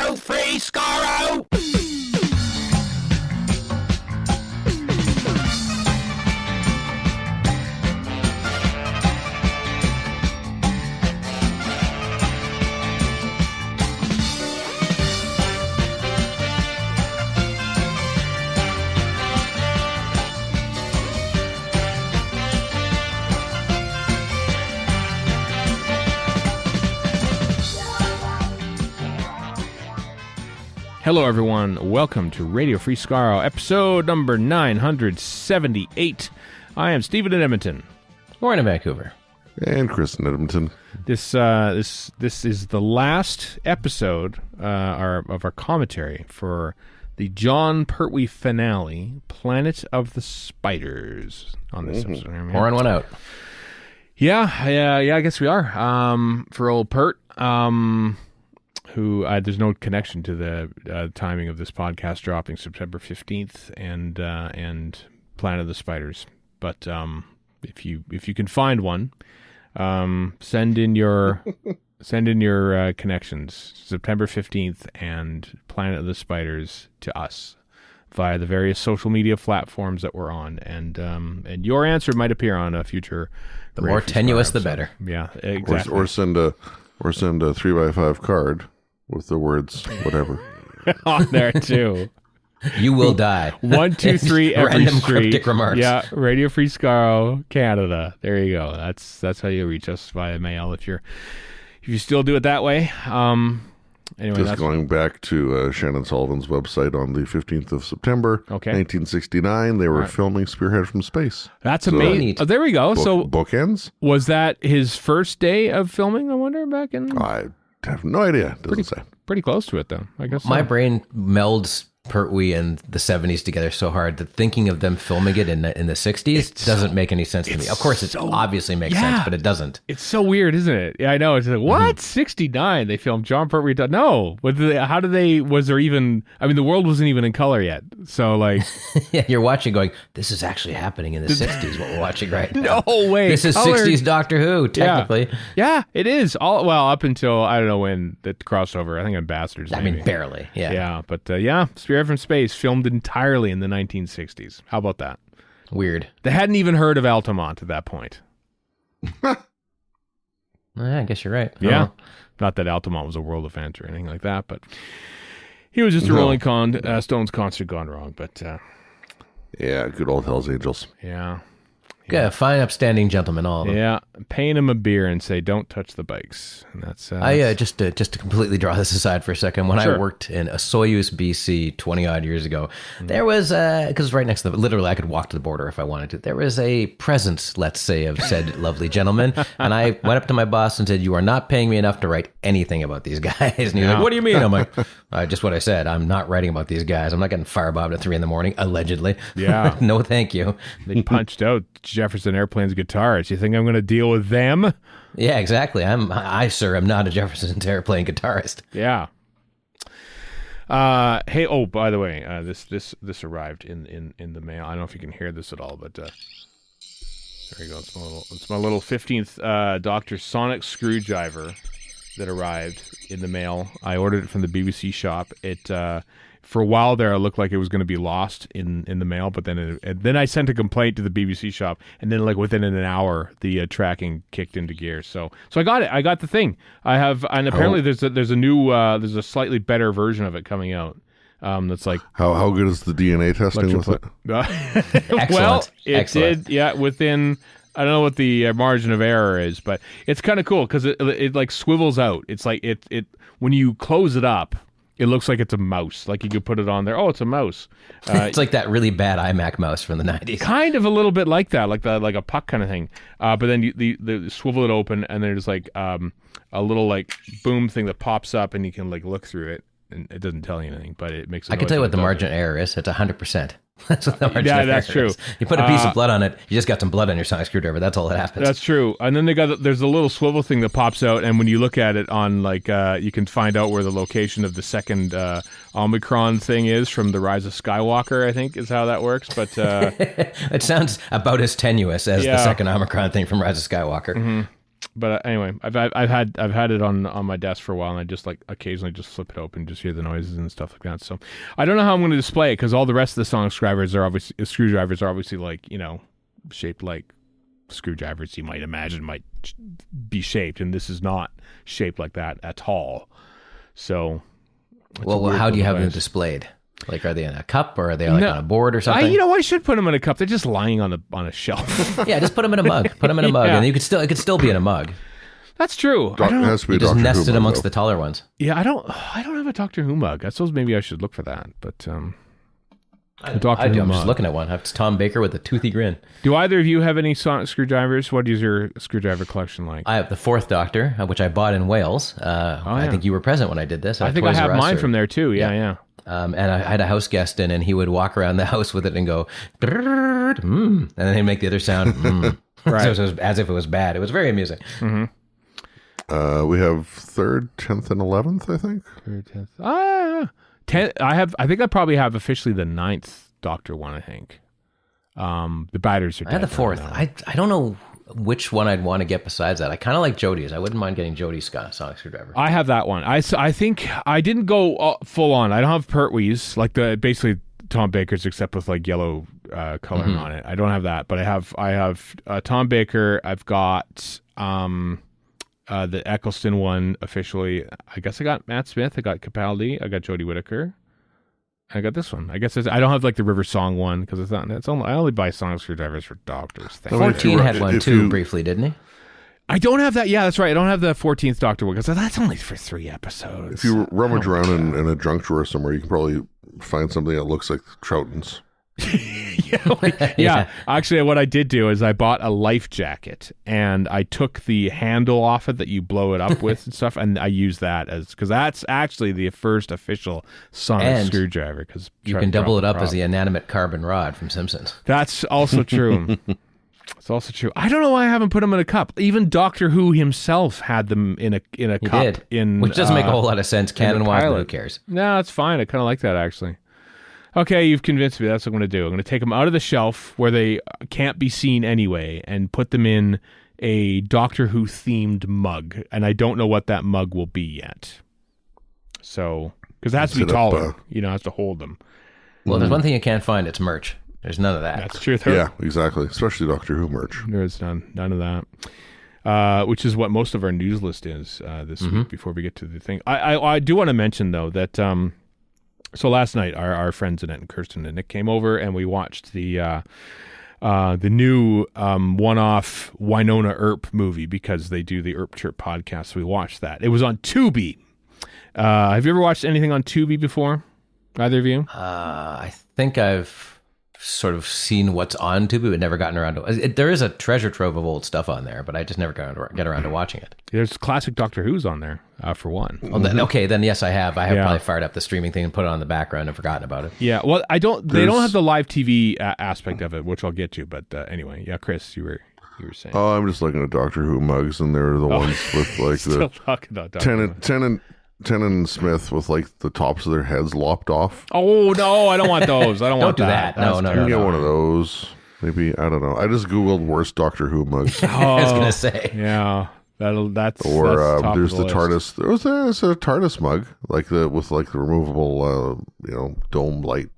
Radio Free Skaro! Hello, everyone. Welcome to Radio Free Skaro, episode number 978. I am Stephen in Edmonton. Warren in Vancouver. And Chris in Edmonton. This is the last episode of our commentary for the John Pertwee finale, Planet of the Spiders. On this episode, Pouring one out. Yeah. I guess we are. For old Pert. Who there's no connection to the timing of this podcast dropping September 15th and Planet of the Spiders. But if you can find one, send in your connections, September 15th and Planet of the Spiders, to us via the various social media platforms that we're on, and your answer might appear on a future. The more tenuous, the better. Yeah, exactly. Or send a 3x5 card with the words whatever on there too. You will die. 1, 2, 3 every Random street. cryptic remarks. Yeah, Radio Free Skaro, Canada. There you go. That's how you reach us via mail if you still do it that way. Anyway, just going back to Shannon Sullivan's website on the 15th of September 1969. They were filming Spearhead from Space. That's amazing. There we go. So bookends. Was that his first day of filming, I wonder, back in? I have no idea. Doesn't say. Pretty close to it, though, I guess. My brain melds Pertwee and the 70s together so hard that thinking of them filming it in the 60s doesn't make any sense to me. Of course, it obviously makes sense, but it doesn't. It's so weird, isn't it? Yeah, I know. It's like, what? 69? They filmed John Pertwee? No. How did they, was there even, I mean, the world wasn't even in color yet. So, like. Yeah, you're watching going, this is actually happening in the 60s, what we're watching right now. No way. This is color. 60s Doctor Who, technically. Yeah, it is. Up until, I don't know when, the crossover. I think Ambassadors, maybe. I mean, barely. Yeah. Yeah, but Spearhead from Space filmed entirely in the 1960s. How about that? Weird. They hadn't even heard of Altamont at that point. I guess you're right. Yeah. Not that Altamont was a world event or anything like that, but he was just a Rolling Stones concert gone wrong. But yeah, good old Hells Angels. Yeah. Yeah, fine, upstanding gentlemen, all of them. Yeah, paying him a beer and say, "Don't touch the bikes." And that's just to completely draw this aside for a second. When I worked in a Soyuz, BC, 20 odd years ago, there was because right next to literally I could walk to the border if I wanted to. There was a presence, let's say, of said lovely gentleman, and I went up to my boss and said, "You are not paying me enough to write anything about these guys." And he's like, "What do you mean?" I'm like, "Just what I said. I'm not writing about these guys. I'm not getting firebombed at 3 a.m, allegedly. Yeah, no, thank you." They punched out Jefferson Airplane's guitarist. You think I'm going to deal with them? Yeah, exactly. I, sir, am not a Jefferson Airplane guitarist. Yeah. Hey, by the way, this arrived in the mail. I don't know if you can hear this at all, but there you go. It's my little 15th Dr. Sonic screwdriver that arrived in the mail. I ordered it from the BBC shop. It for a while there, it looked like it was going to be lost in the mail, but then I sent a complaint to the BBC shop, and then like within an hour, the tracking kicked into gear. So I got it. I got the thing. I have, and apparently there's a new there's a slightly better version of it coming out. That's like how good is the DNA testing with it? Well, it did. Yeah, within. I don't know what the margin of error is, but it's kind of cool because it like swivels out. It's like it when you close it up. It looks like it's a mouse. Like you could put it on there. Oh, it's a mouse. It's like that really bad iMac mouse from the 90s. Kind of a little bit like that, like a puck kind of thing. But then the swivel it open, and there's like a little like boom thing that pops up, and you can like look through it, and it doesn't tell you anything, but it makes. I can tell you what the margin of error is. It's 100%. That's what the margin of error that's true. is. You put a piece of blood on it, you just got some blood on your sonic screwdriver. That's all that happens. That's true. And then there's a little swivel thing that pops out, and when you look at it on like you can find out where the location of the second Omicron thing is from the Rise of Skywalker, I think is how that works. But it sounds about as tenuous as the second Omicron thing from Rise of Skywalker. Mm-hmm. But anyway, I've had it on my desk for a while, and I just like occasionally just flip it open, just hear the noises and stuff like that. So I don't know how I'm going to display it because all the rest of the sonic screwdrivers are obviously like, you know, shaped like screwdrivers you might imagine might be shaped, and this is not shaped like that at all. So, well, how do you have them displayed? Like, are they in a cup or are they like on a board or something? I should put them in a cup. They're just lying on a shelf. Yeah, just put them in a mug. Put them in a mug, and it could still be in a mug. That's true. It has to be you just nest it amongst the taller ones. Yeah, I don't have a Doctor Who mug. I suppose maybe I should look for that, but I do. I'm just looking at one. It's Tom Baker with a toothy grin. Do either of you have any sonic screwdrivers? What is your screwdriver collection like? I have the Fourth Doctor, which I bought in Wales. I think you were present when I did this. I think I have mine from there too. Yeah. And I had a house guest in, and he would walk around the house with it and go, and then he'd make the other sound, right. So it was as if it was bad. It was very amusing. Mm-hmm. We have 3rd, 10th, and 11th, I think. 3rd, 10th. 10th. I think I probably have officially the 9th Doctor one. I think. The batteries are. I had the 4th. I don't know which one I'd want to get besides that. I kind of like Jodie's. I wouldn't mind getting Jodie's sonic screwdriver. I have that one. I think I didn't go full on. I don't have Pertwee's, like basically Tom Baker's, except with like yellow coloring on it. I don't have that, but I have Tom Baker. I've got the Eccleston one officially. I guess I got Matt Smith. I got Capaldi. I got Jodie Whittaker. I got this one. I guess I don't have like the River Song one because it's not. I only buy sonic screwdrivers for doctors. 14 had one too briefly, didn't he? I don't have that. Yeah, that's right. I don't have the 14th Doctor one because that's only for 3 episodes. If you rummage around in a junk drawer somewhere, you can probably find something that looks like Troughton's. yeah. Actually, what I did do is I bought a life jacket and I took the handle off it that you blow it up with and stuff, and I used that because that's actually the first official sonic screwdriver. Because you can double it up as the inanimate carbon rod from Simpsons. That's also true. It's also true. I don't know why I haven't put them in a cup. Even Doctor Who himself had them in a cup. Which doesn't make a whole lot of sense canon-wise, but who cares? No, it's fine. I kind of like that, actually. Okay, you've convinced me. That's what I'm going to do. I'm going to take them out of the shelf where they can't be seen anyway and put them in a Doctor Who themed mug. And I don't know what that mug will be yet. So, because it has to be taller. It has to hold them. Well, there's one thing you can't find. It's merch. There's none of that. That's true. Yeah, exactly. Especially Doctor Who merch. There's none of that. Which is what most of our news list is this week before we get to the thing. I do want to mention, though, that... So last night, our friends Annette and Kirsten and Nick came over, and we watched the new one-off Winona Earp movie because they do the Earp Chirp podcast. So we watched that. It was on Tubi. Have you ever watched anything on Tubi before? Either of you? I think I've sort of seen what's on Tubi, but never gotten around to it. There is a treasure trove of old stuff on there, but I just never get around to watching it. There's classic Doctor Who's on there, for one. Oh, then yes, I have. I have probably fired up the streaming thing and put it on the background and forgotten about it. Yeah, well, they don't have the live TV aspect of it, which I'll get to. But anyway, yeah, Chris, you were saying. Oh, I'm just looking at Doctor Who mugs, and they're the ones with like the Tennant Smith with like the tops of their heads lopped off. Oh no, I don't want those. I don't want that. No. You can get one of those. Maybe, I don't know. I just googled worst Doctor Who mugs. I was gonna say. Yeah. There's the TARDIS. There's a TARDIS mug with the removable dome light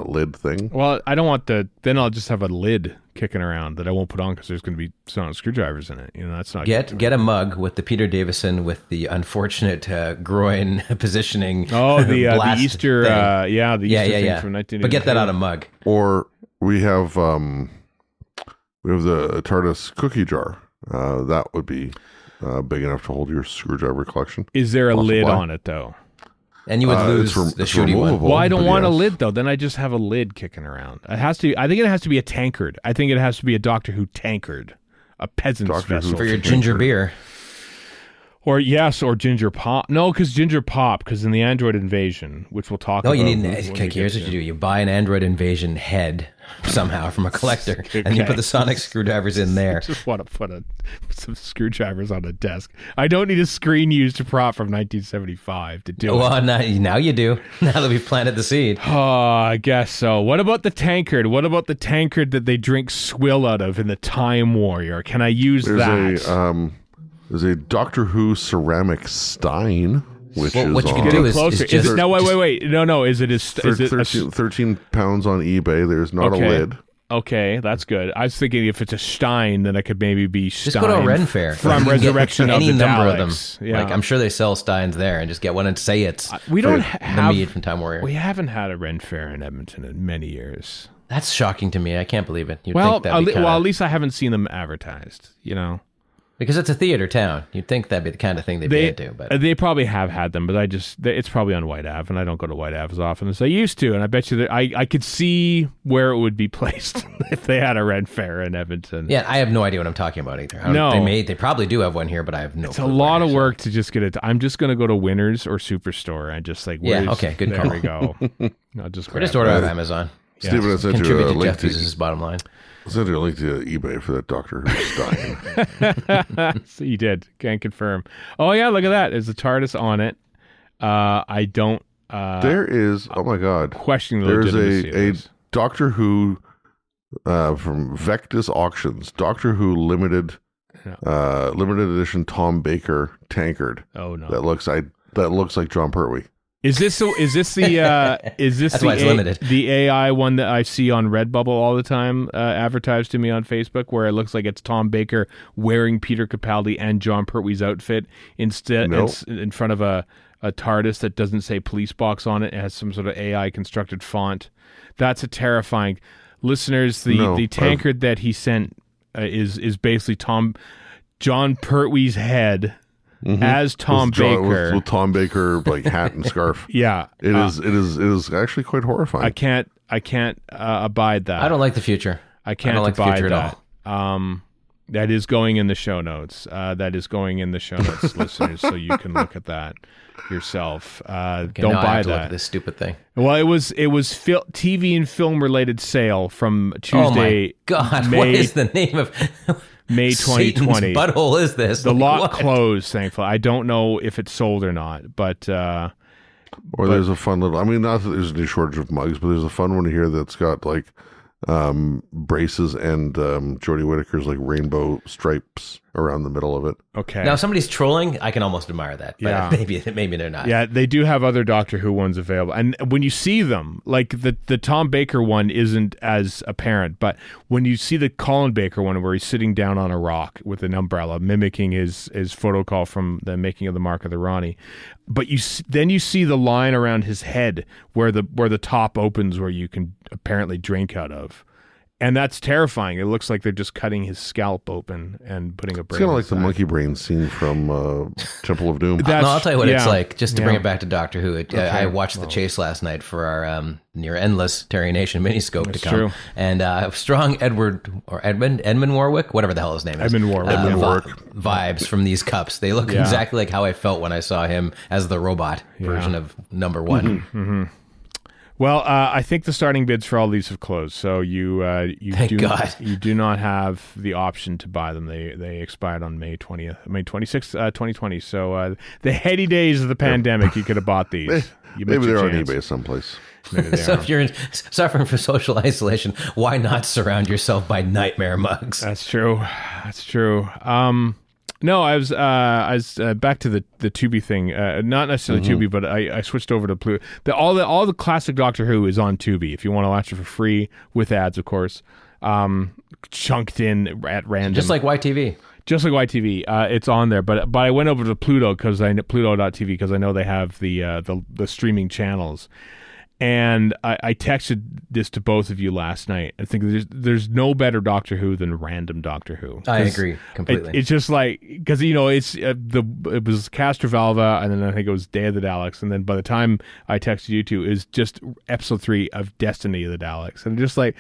lid thing. Well, I don't want then I'll just have a lid kicking around that I won't put on because there's going to be sonic screwdrivers in it. That's not get a mug with the Peter Davison with the unfortunate groin positioning. Oh, the Easter thing. The Easter thing from 1982. But get that on a mug. Or we have the TARDIS cookie jar. That would be big enough to hold your screwdriver collection. Is there a lid on it though? And you would lose the shooty one. Well, I don't want a lid though. Then I just have a lid kicking around. It has to. I think it has to be a tankard. I think it has to be a Doctor Who tankard, a peasant's vessel for your ginger beer. Or ginger pop. No, because ginger pop. Because in the Android Invasion, which we'll talk about. No, you need here's what you do: you buy an Android Invasion head somehow from a collector, and you put the sonic screwdrivers in there. I just want to put some screwdrivers on a desk. I don't need a screen used prop from 1975 to do it. Well, now you do. Now that we've planted the seed. Oh, I guess so. What about the tankard? What about the tankard that they drink swill out of in the Time Warrior? Can I use that? There's a Doctor Who ceramic stein, which Well, is what you can on do is Closer. Is just it, no, wait. No. Is it? Is it? 13 pounds on eBay. There's not a lid. Okay, that's good. I was thinking if it's a Stein, then it could maybe be Stein. Just go to a Ren fair from You can Resurrection get of any the number Daleks. of them. Yeah. Like I'm sure they sell Steins there, and just get one and say it's we don't the have mead from Time Warrior. We haven't had a Ren fair in Edmonton in many years. That's shocking to me. I can't believe it. You'd Well, think that'd be kinda, at least I haven't seen them advertised. You know. because it's a theater town. You'd think that'd be the kind of thing they'd be into. But They probably have had them, but it's probably on White Ave, and I don't go to White Ave as often as I used to. And I bet you that I could see where it would be placed if they had a Ren fair in Edmonton. yeah, I have no idea what I'm talking about either. No. They probably do have one here, but I have no. It's a lot of work to just get it. I'm just going to go to Winners or Superstore and just like, Yeah, okay, good there call. we go. I'll just Or just order off Amazon. Stephen, I sent you Contribute a to link Jeff Bezos' bottom line. I sent you a link to eBay for that Doctor Who stein. So you did. Can't confirm. Oh yeah, look at that. There's a TARDIS on it. I don't. There is. Oh my God. Questioning the There's legitimacy of a this. Doctor Who from Vectis Auctions. Doctor Who limited edition Tom Baker tankard. Oh no. That looks like John Pertwee. Is this the That's why it's limited. the AI one that I see on Redbubble all the time advertised to me on Facebook, where it looks like it's Tom Baker wearing Peter Capaldi and John Pertwee's outfit instead Nope. in front of a TARDIS that doesn't say police box on it. It has some sort of AI constructed font. That's a terrifying. Listeners, the tankard that he sent is basically John Pertwee's head. As Tom Baker with Tom Baker like hat and scarf. Yeah, It is actually quite horrifying. I can't abide that. I don't like the future. I can't don't like the abide future that. at all. That is going in the show notes. Listeners, so you can look at that yourself. Okay, Don't now I buy have to look that. at this stupid thing. Well, it was TV and film related sale from Tuesday. Oh my God! What is the name of May 2020? Satan's butthole is this? The Like, lot what? closed, thankfully. I don't know if it's sold or not, but there's a fun little. I mean, not that there's any shortage of mugs, but there's a fun one here that's got like braces and Jodie Whittaker's like rainbow stripes around the middle of it. okay. Now, if somebody's trolling, I can almost admire that. But Yeah. maybe they're not. Yeah, they do have other Doctor Who ones available. And when you see them, like the Tom Baker one isn't as apparent, but when you see the Colin Baker one where he's sitting down on a rock with an umbrella, mimicking his photo call from the making of the Mark of the Ronnie, but then you see the line around his head where the top opens where you can apparently drink out of. And that's terrifying. It looks like they're just cutting his scalp open and putting a brain. It's kind of like the inside. monkey brain scene from Temple of Doom. No, I'll tell you what it's yeah. like. Just to Yeah. bring it back to Doctor Who, I watched The Chase last night for our near endless Terry Nation miniscope to come. true. And strong Edmund Warwick, whatever the hell his name is. Edmund Warwick. Edmund Warwick. Vibes from these cups. They look Yeah. exactly like how I felt when I saw him as the robot version of number one. Well, I think the starting bids for all these have closed, so you Thank God. you do not have the option to buy them. They expired on May 26th, 2020. So the heady days of the pandemic, you could have bought these. You missed Maybe your they're on chance. eBay someplace. Maybe they So are. if you're suffering from social isolation, why not surround yourself by nightmare mugs? That's true. That's true. No, I was back to the Tubi thing. Not necessarily Tubi, but I switched over to Pluto. All the classic Doctor Who is on Tubi. If you want to watch it for free with ads, of course, chunked in at random, Just like YTV. Just like YTV, it's on there. But I went over to Pluto Pluto.tv because I know they have the streaming channels. And I texted this to both of you last night. I think there's no better Doctor Who than random Doctor Who. I agree completely. It's just like, because it was Castrovalva, and then I think it was Day of the Daleks, and then by the time I texted you two, is just episode 3 of Destiny of the Daleks, and I'm just like,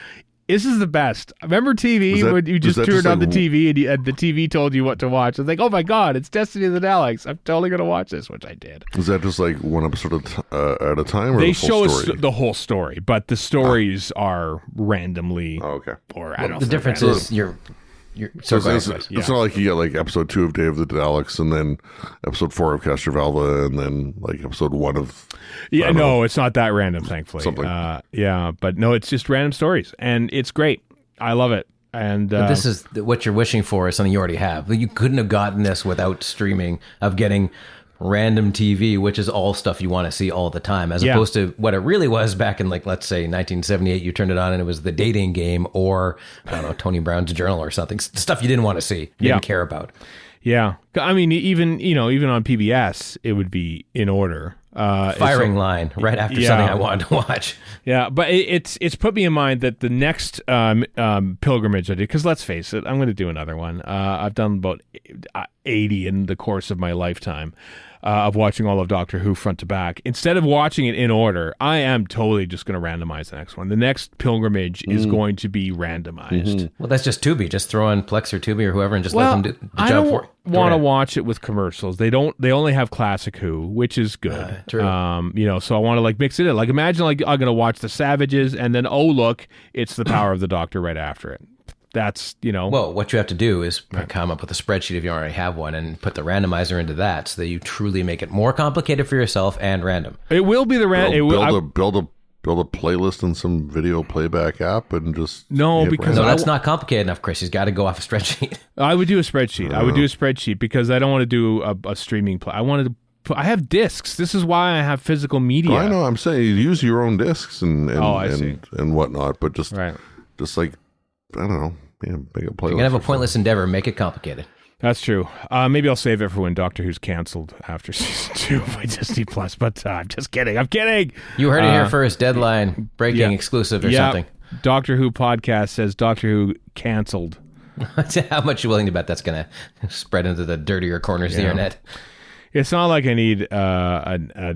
this is the best. Remember TV when you just turned on the TV and the TV told you what to watch? I was like, oh my God, it's Destiny of the Daleks. I'm totally going to watch this, which I did. Is that just like one episode at a time, or They the full show us story? the whole story, but the stories are randomly. Oh, okay. Or I don't know. The difference is you're So go it's, ahead, it's, guys. it's not like you get like episode 2 of Day of the Daleks and then episode 4 of Castrovalva and then like episode 1 of Yeah, no, it's not that random, thankfully. Something. Yeah, but no, it's just random stories, and it's great. I love it. And But this is what you're wishing for is something you already have. You couldn't have gotten this without streaming, of getting random TV, which is all stuff you want to see all the time, as opposed to what it really was back in, like, let's say 1978. You turned it on and it was the dating game, or I don't know, Tony Brown's Journal or something. Stuff you didn't want to see, you didn't care about. Yeah, I mean, even on PBS, it would be in order. Firing line right after something I wanted to watch. Yeah, but it's put me in mind that the next pilgrimage I do, because let's face it, I'm going to do another one. I've done about 80 in the course of my lifetime of watching all of Doctor Who front to back. Instead of watching it in order, I am totally just going to randomize the next one. The next pilgrimage is going to be randomized. Well, that's just Tubi. Just throw on Plex or Tubi or whoever and just let them do the job for it. I don't want to watch it with commercials. They only have Classic Who, which is good. True. So I want to like mix it in. Like, imagine like I'm going to watch The Savages and then, oh look, it's The Power of the Doctor right after it. That's, Well, what you have to do is come up with a spreadsheet if you already have one and put the randomizer into that so that you truly make it more complicated for yourself and random. It will be the build a playlist and some video playback app and just that's not complicated enough, Chris. He's got to go off a spreadsheet. I would do a spreadsheet. Because I don't want to do a streaming play. I have discs. This is why I have physical media. I know. I'm saying you use your own discs and whatnot, but just like, I don't know. Yeah, make a playlist. You're gonna have a pointless endeavor. Make it complicated. That's true. Maybe I'll save it for when Doctor Who's canceled after season 2 by Disney Plus. But I'm just kidding. I'm kidding. You heard it here first. Deadline, breaking, exclusive, or something. Doctor Who podcast says Doctor Who canceled. How much are you willing to bet that's gonna spread into the dirtier corners of the internet? It's not like I need a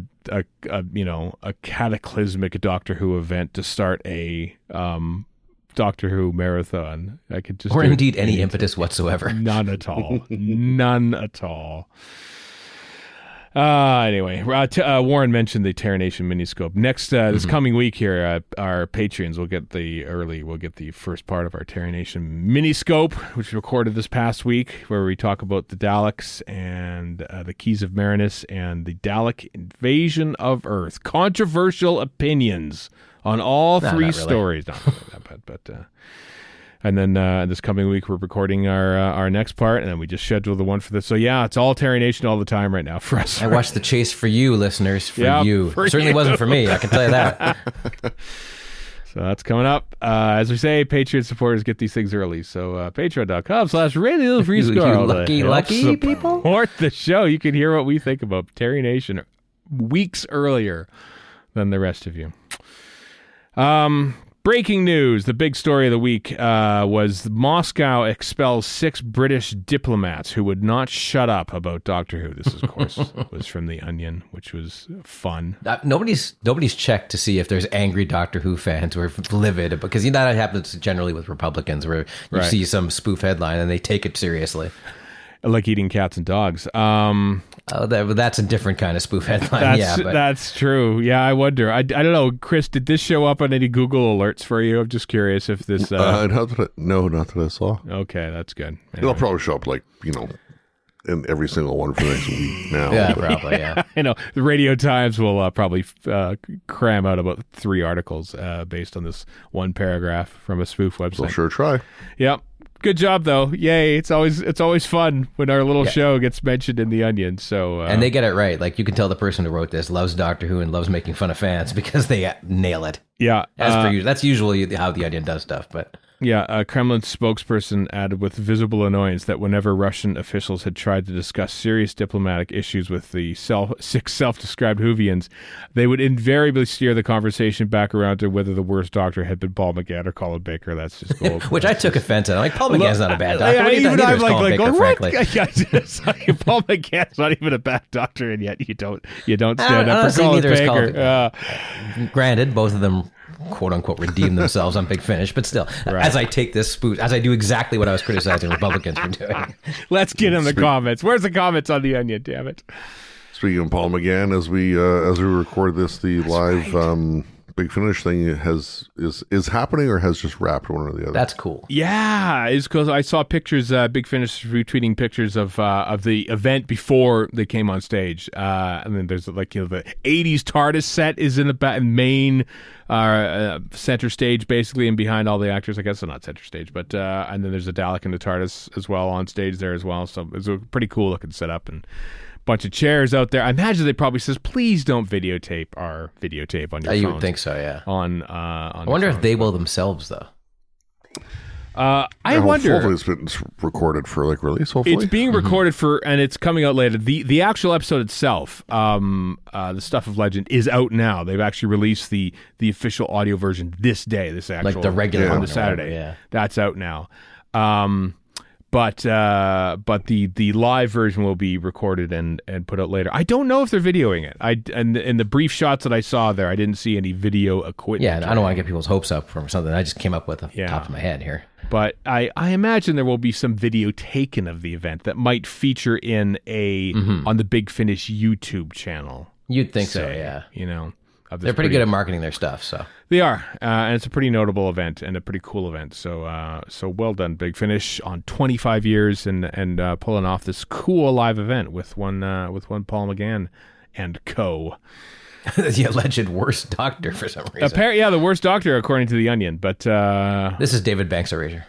cataclysmic Doctor Who event to start a Doctor Who marathon. I could just, or indeed any impetus whatsoever. None at all. None at all. Anyway, Warren mentioned the Terra Nation miniscope. Next, this coming week here, our Patreons will get the first part of our Terra Nation miniscope, which we recorded this past week, where we talk about the Daleks and the Keys of Marinus and the Dalek invasion of Earth. Controversial opinions on all three stories. Not really that bad, but and then this coming week we're recording our next part, and then we just scheduled the one for this. So yeah, it's all Terry Nation all the time right now for us. I watched The Chase for you, listeners. It certainly wasn't for me. I can tell you that. So that's coming up. As we say, Patreon supporters get these things early. So patreon.com/Radio Free Skaro. You lucky people. Support the show. You can hear what we think about Terry Nation weeks earlier than the rest of you. Breaking news. The big story of the week was Moscow expels 6 British diplomats who would not shut up about Doctor Who. This, of course, was from The Onion, which was fun. Nobody's checked to see if there's angry Doctor Who fans who are livid, because that happens generally with Republicans, where you see some spoof headline and they take it seriously. Like eating cats and dogs. That's a different kind of spoof headline. That's true. Yeah, I wonder. I don't know, Chris. Did this show up on any Google alerts for you? I'm just curious if this. Not that I saw. Okay, that's good. Anyway. It'll probably show up in every single one for the next week now. Yeah, probably. Yeah. I know the Radio Times will probably cram out about 3 articles based on this one paragraph from a spoof website. They'll sure try. Yep. Good job, though. Yay! It's always fun when our little show gets mentioned in The Onion. So and they get it right. Like, you can tell the person who wrote this loves Doctor Who and loves making fun of fans because they nail it. Yeah, as per usual. That's usually how The Onion does stuff. But yeah, Kremlin spokesperson added with visible annoyance that whenever Russian officials had tried to discuss serious diplomatic issues with the 6 self-described Whovians, they would invariably steer the conversation back around to whether the worst doctor had been Paul McGann or Colin Baker. That's just gold. Which I took offense at. I'm like, Paul McGann's not a bad doctor. Paul McGann's not even a bad doctor, and yet you don't stand up for Colin Baker. Granted, both of them quote unquote redeem themselves on Big Finish, but still, as I take this spoof, as I do exactly what I was criticizing Republicans for doing. Let's get in the comments. Where's the comments on The Onion? Damn it! Speaking of Paul McGann, as we record this, the live Big Finish thing is happening or has just wrapped, one or the other. That's cool. Yeah, it's because I saw pictures. Big Finish retweeting pictures of the event before they came on stage, and then there's the '80s TARDIS set is in the main center stage basically, and behind all the actors. I guess so, not center stage, but and then there's a Dalek and the TARDIS as well on stage there as well. So it's a pretty cool looking setup and bunch of chairs out there. I imagine they probably says, "Please don't videotape our videotape on your phones." You would think so, yeah. I wonder if they will themselves, though. I wonder. Hopefully it's been recorded for release. Hopefully it's being recorded and it's coming out later. The actual episode itself, the Stuff of Legend, is out now. They've actually released the official audio version this day. This actual the regular on one the Saturday. Yeah, that's out now. But the live version will be recorded and put out later. I don't know if they're videoing it. And in the brief shots that I saw there, I didn't see any video equipment. Yeah, I don't want to get people's hopes up from something I just came up with off the top of my head here. But I imagine there will be some video taken of the event that might feature in on the Big Finish YouTube channel. You'd think so, yeah. They're pretty good at marketing their stuff, so they are, and it's a pretty notable event and a pretty cool event. So, so well done, Big Finish, on 25 years and pulling off this cool live event with one Paul McGann and co. The alleged worst doctor for some reason. The worst doctor according to The Onion. But this is David Banks' erasure.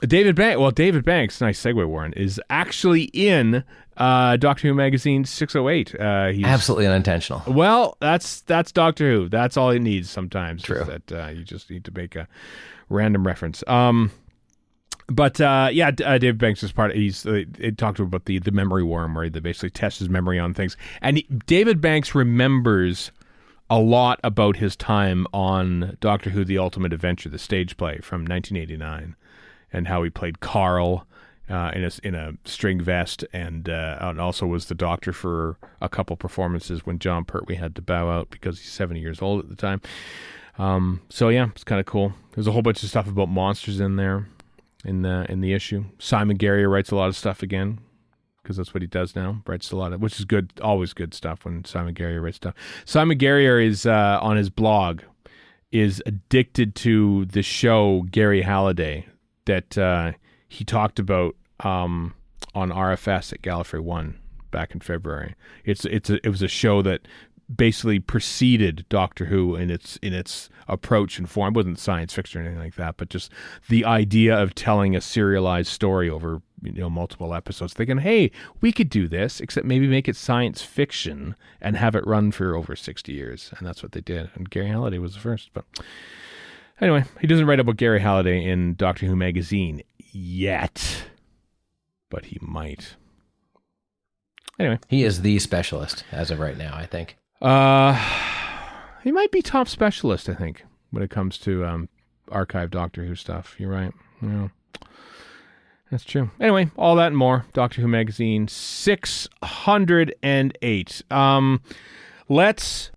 David Banks, nice segue, Warren, is actually in Doctor Who magazine 608. He's absolutely unintentional. Well, that's Doctor Who. That's all it needs sometimes. True. That you just need to make a random reference. David Banks is part. It talked about the memory worm, where they basically test his memory on things, and David Banks remembers a lot about his time on Doctor Who: The Ultimate Adventure, the stage play from 1989. And how he played Carl in a string vest, and also was the Doctor for a couple performances when John Pertwee had to bow out because he's 70 years old at the time. It's kind of cool. There's a whole bunch of stuff about monsters in there in the issue. Simon Guerrier writes a lot of stuff again because that's what he does now. Writes a lot of, which is good, always good stuff when Simon Guerrier writes stuff. Simon Guerrier is on his blog is addicted to the show Gary Halliday that he talked about on RFS at Gallifrey 1 back in February. It was a show that basically preceded Doctor Who in its approach and form. It wasn't science fiction or anything like that, but just the idea of telling a serialized story over multiple episodes, thinking, hey, we could do this, except maybe make it science fiction and have it run for over 60 years. And that's what they did. And Gary Halliday was the first, but anyway, he doesn't write about Gary Halliday in Doctor Who magazine yet, but he might. Anyway. He is the specialist as of right now, I think. He might be top specialist, I think, when it comes to archive Doctor Who stuff. You're right. Yeah. That's true. Anyway, all that and more. Doctor Who magazine 608. Let's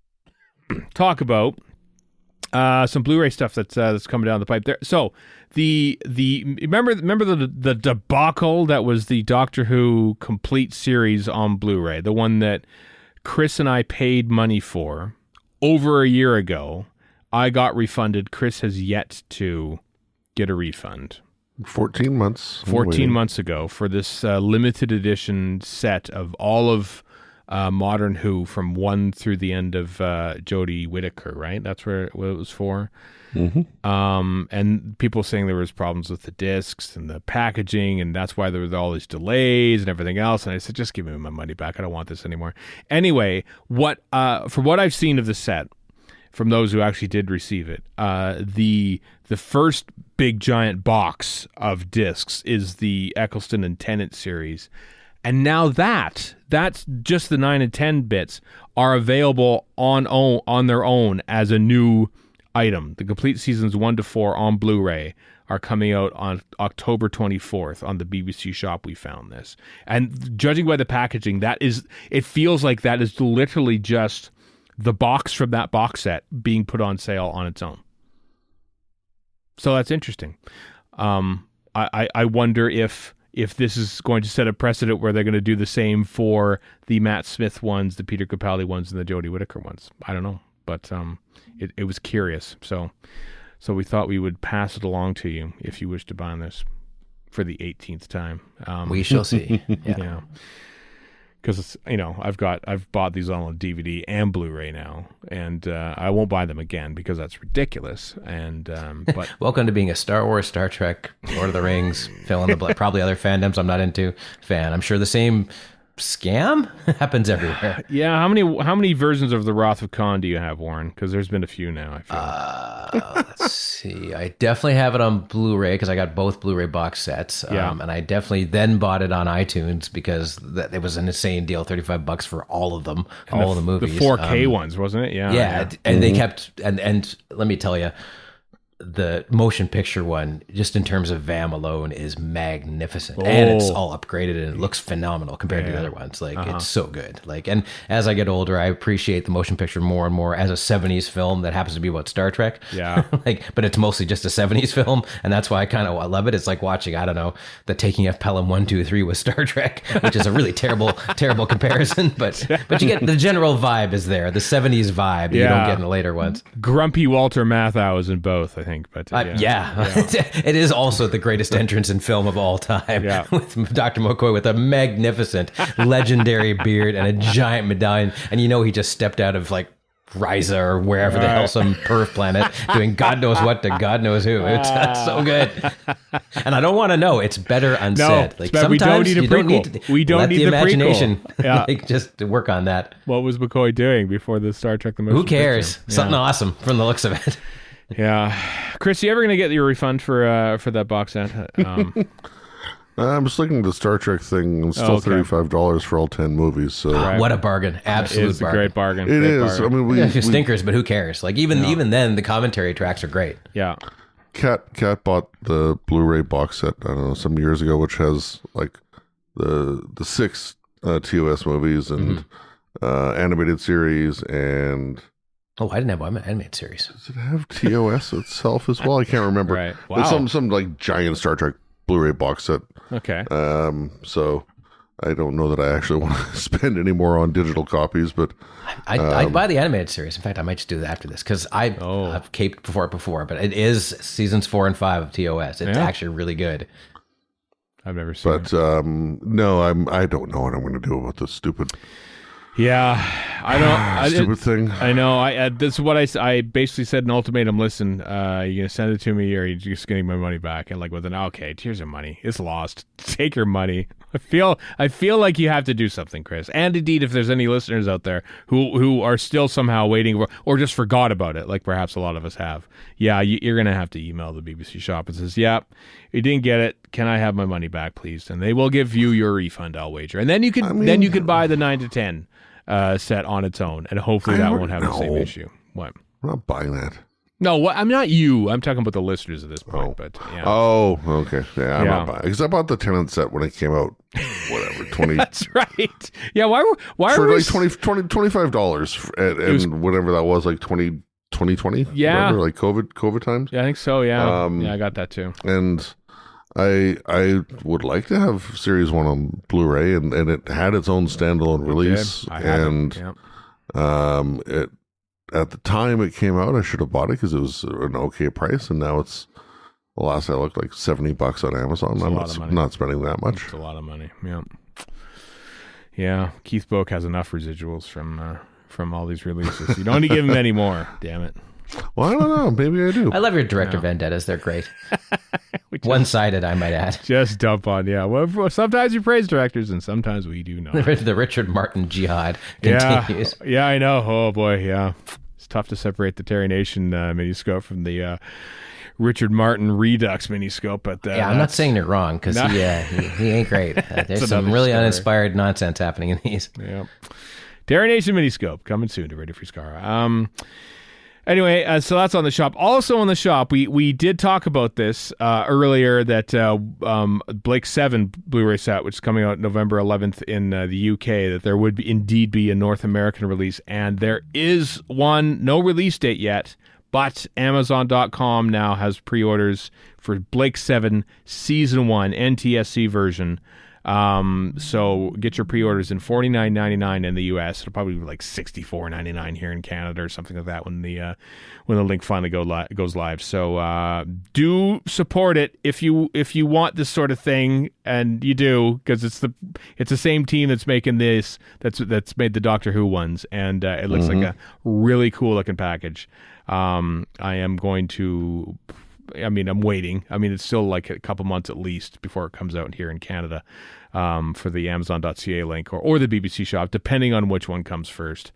talk about some Blu-ray stuff that's coming down the pipe there. So remember the debacle that was the Doctor Who complete series on Blu-ray, the one that Chris and I paid money for over a year ago. I got refunded. Chris has yet to get a refund. 14 months. 14 months ago for this limited edition set of all of Modern Who from 1 through the end of Jodie Whittaker, right? That's what it was for. Mm-hmm. And people saying there was problems with the discs and the packaging, and that's why there was all these delays and everything else. And I said, just give me my money back. I don't want this anymore. Anyway, from what I've seen of the set, from those who actually did receive it, the first big giant box of discs is the Eccleston and Tennant series. And now that's just the 9 and 10 bits are available on their own as a new item. The complete seasons 1 to 4 on Blu-ray are coming out on October 24th on the BBC shop. We found this. And judging by the packaging, it feels like that is literally just the box from that box set being put on sale on its own. So that's interesting. I wonder if this is going to set a precedent where they're going to do the same for the Matt Smith ones, the Peter Capaldi ones, and the Jodie Whittaker ones. I don't know. but it was curious. So we thought we would pass it along to you if you wish to buy this for the 18th time. We shall see. Yeah. Because I've bought these all on DVD and Blu-ray now, and I won't buy them again because that's ridiculous. And but welcome to being a Star Wars, Star Trek, Lord of the Rings, fill in the blank, probably other fandoms I'm not into fan. I'm sure the same scam happens everywhere. Yeah, how many versions of the Wrath of Khan do you have, Warren? Because there's been a few now. I feel. Let's see. I definitely have it on Blu-ray because I got both Blu-ray box sets. And I definitely then bought it on iTunes because it was an insane deal, $35 for all of them, all of the movies. The 4K ones, wasn't it? Yeah. And they kept and let me tell you, the motion picture one, just in terms of VAM alone, is magnificent, and it's all upgraded and it looks phenomenal compared to the other ones. Like it's so good. Like, and as I get older, I appreciate the motion picture more and more as a '70s film that happens to be about Star Trek. Yeah, but it's mostly just a '70s film, and that's why I love it. It's like watching, I don't know, the Taking of Pelham 1, 2, 3 with Star Trek, which is a really terrible comparison. But you get the general vibe is there, the '70s vibe that you don't get in the later ones. Grumpy Walter Matthau is in both, I think. But it is also the greatest entrance in film of all time. Yeah. With Dr. McCoy with a magnificent, legendary beard and a giant medallion, and he just stepped out of like Ryza or wherever the hell, some perf planet, doing God knows what to God knows who. It's so good, and I don't want to know. It's better unsaid. No, sometimes we don't need a prequel. We don't need the imagination. Yeah, just to work on that. What was McCoy doing before the Star Trek the motion Who cares? picture? Something awesome from the looks of it. Yeah, Chris, you ever gonna get your refund for that box set? I'm just looking at the Star Trek thing. It's still $35 for all 10 movies. So what a bargain! Absolute it's bargain. A great bargain. It is. Bargain. I mean, we stinkers, but who cares? Like even then, the commentary tracks are great. Yeah. Kat bought the Blu-ray box set, I don't know, some years ago, which has like the 6 TOS movies and animated series and. Oh, I didn't have one animated series. Does it have TOS itself as well? I can't remember. Right. Wow. It's some like giant Star Trek Blu-ray box set. Okay. So I don't know that I actually want to spend any more on digital copies, but I'd buy the animated series. In fact, I might just do that after this because I've caped before, but it is seasons 4 and 5 of TOS. It's actually really good. I've never seen it. But no, I don't know what I'm going to do about this stupid. Yeah, I don't. Stupid thing. I know. This is what I basically said. An ultimatum. Listen, you're gonna send it to me, or you're just getting my money back. And like with an okay, here's your money. It's lost. Take your money. I feel like you have to do something, Chris. And indeed, if there's any listeners out there who are still somehow waiting for, or just forgot about it, like perhaps a lot of us have, you're gonna have to email the BBC shop and says, you didn't get it. Can I have my money back, please? And they will give you your refund, I'll wager. And then you could buy the 9 to 10 set on its own, and hopefully that won't have the same issue. What? I'm not buying that. No, I'm not you. I'm talking about the listeners at this point. But yeah. Oh, okay. Yeah, I'm not buying it. Because I bought the tenant set when it came out. Whatever, 20. That's right. Yeah, why for were like $25 and whatever that was, like 2020. Yeah, whatever, like COVID times. Yeah, I think so. Yeah, I got that too. And I would like to have Series 1 on Blu-ray, and it had its own standalone release. It at the time it came out, I should have bought it because it was an okay price, and now it's, the last I looked, like $70 on Amazon. I'm not spending that much. It's a lot of money. Yeah. Keith Boak has enough residuals from all these releases. You don't need to give him any more. Damn it. Well, I don't know. Maybe I do. I love your director vendettas. They're great. One-sided, I might add. Just dump on, Well, sometimes you praise directors, and sometimes we do not. The Richard Martin jihad continues. Yeah, I know. Oh, boy, yeah. It's tough to separate the Terry Nation miniscope from the Richard Martin Redux miniscope. But I'm not saying they're wrong, because he ain't great. There's some really uninspired nonsense happening in these. Yeah. Terry Nation miniscope, coming soon to Radio Free Skaro. Anyway, so that's on the shop. Also on the shop, we did talk about this earlier, that Blake 7 Blu-ray set, which is coming out November 11th in the UK, that there would indeed be a North American release. And there is one, no release date yet, but Amazon.com now has pre-orders for Blake 7 Season 1 NTSC version. So get your pre-orders in $49.99 in the US. It'll probably be like $64.99 here in Canada or something like that when the link finally goes live. So do support it if you want this sort of thing, and you do, because it's the same team that's making this, that's made the Doctor Who ones, and it looks like a really cool looking package. I'm waiting. It's still like a couple months at least before it comes out here in Canada, for the Amazon.ca link or the BBC shop, depending on which one comes first.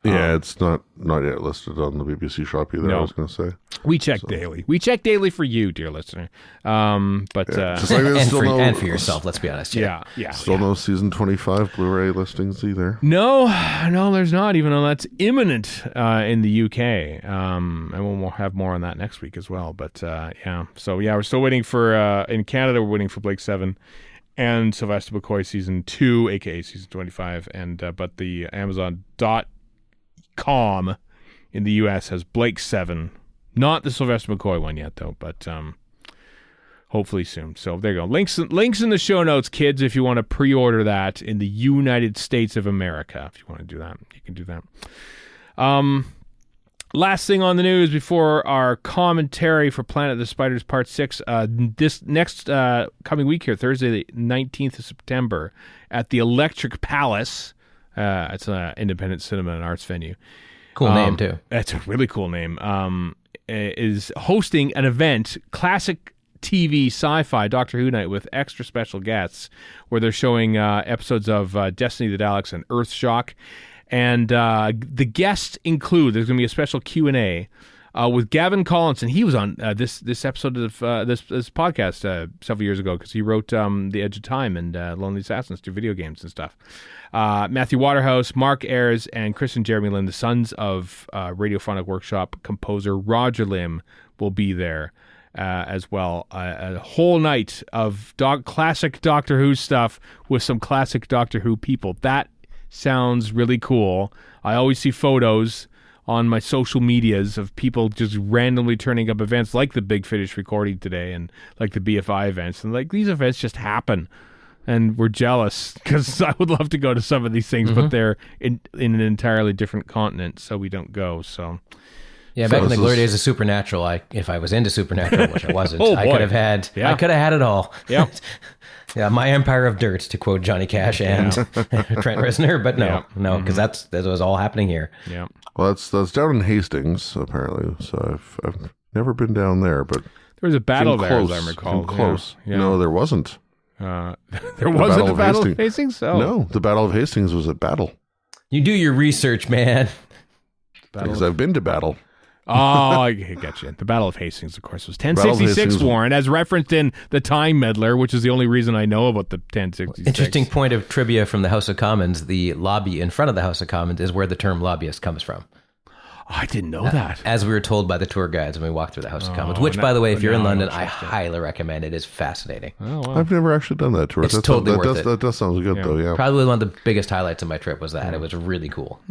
Yeah, it's not yet listed on the BBC shop either. No. I was going to say we check daily. We check daily for you, dear listener. And for yourself. Let's be honest. Yeah. Still no season 25 Blu-ray listings either. No, there's not. Even though that's imminent in the UK, and we'll have more on that next week as well. But yeah, so yeah, we're still waiting for in Canada. We're waiting for Blake 7 and Sylvester McCoy season 2, aka season 25, and but the Amazon.com in the US has Blake 7, not the Sylvester McCoy one yet though, but hopefully soon. So there you go. Links in the show notes, kids, if you want to pre-order that in the United States of America. If you want to do that, you can do that. Last thing on the news before our commentary for Planet of the Spiders Part 6, this next coming week here, Thursday the 19th of September, at the Electric Palace. It's an independent cinema and arts venue. Cool name, too. That's a really cool name. Is hosting an event, classic TV sci-fi Doctor Who night, with extra special guests, where they're showing episodes of Destiny of the Daleks and Earthshock. And the guests include, there's going to be a special Q&A with Gavin Collinson. He was on this episode of this podcast several years ago, because he wrote The Edge of Time and Lonely Assassins, 2 video games and stuff. Matthew Waterhouse, Mark Ayres, and Chris and Jeremy Lin, the sons of Radiophonic Workshop composer Roger Lim, will be there as well. A whole night of classic Doctor Who stuff with some classic Doctor Who people. That sounds really cool. I always see photos on my social medias of people just randomly turning up events like the Big Finish recording today and like the BFI events. And like, these events just happen. And we're jealous, because I would love to go to some of these things, but they're in an entirely different continent, so we don't go. So yeah, back in the glory days of Supernatural, if I was into Supernatural, which I wasn't, I could have had it all. Yeah. Yeah, my empire of dirt, to quote Johnny Cash and Trent Reznor, but no, because that was all happening here. Yeah. Well, that's down in Hastings apparently. So I've never been down there, but there was a battle there, as I recall. Close. Yeah. No, there wasn't. There wasn't a battle of Hastings. Oh. No, the Battle of Hastings was at Battle. You do your research, man. Because I've been to Battle. Oh, I got you. The Battle of Hastings, of course, was 1066, Warren, as referenced in the Time Meddler, which is the only reason I know about the 1066. Interesting point of trivia from the House of Commons. The lobby in front of the House of Commons is where the term lobbyist comes from. Oh, I didn't know that. As we were told by the tour guides when we walked through the House of Commons, which, by the way, if you're in London, I highly recommend. It is fascinating. Oh, wow. I've never actually done that tour. It's totally worth it. That does sound good, though, yeah. Probably one of the biggest highlights of my trip was that. It was really cool.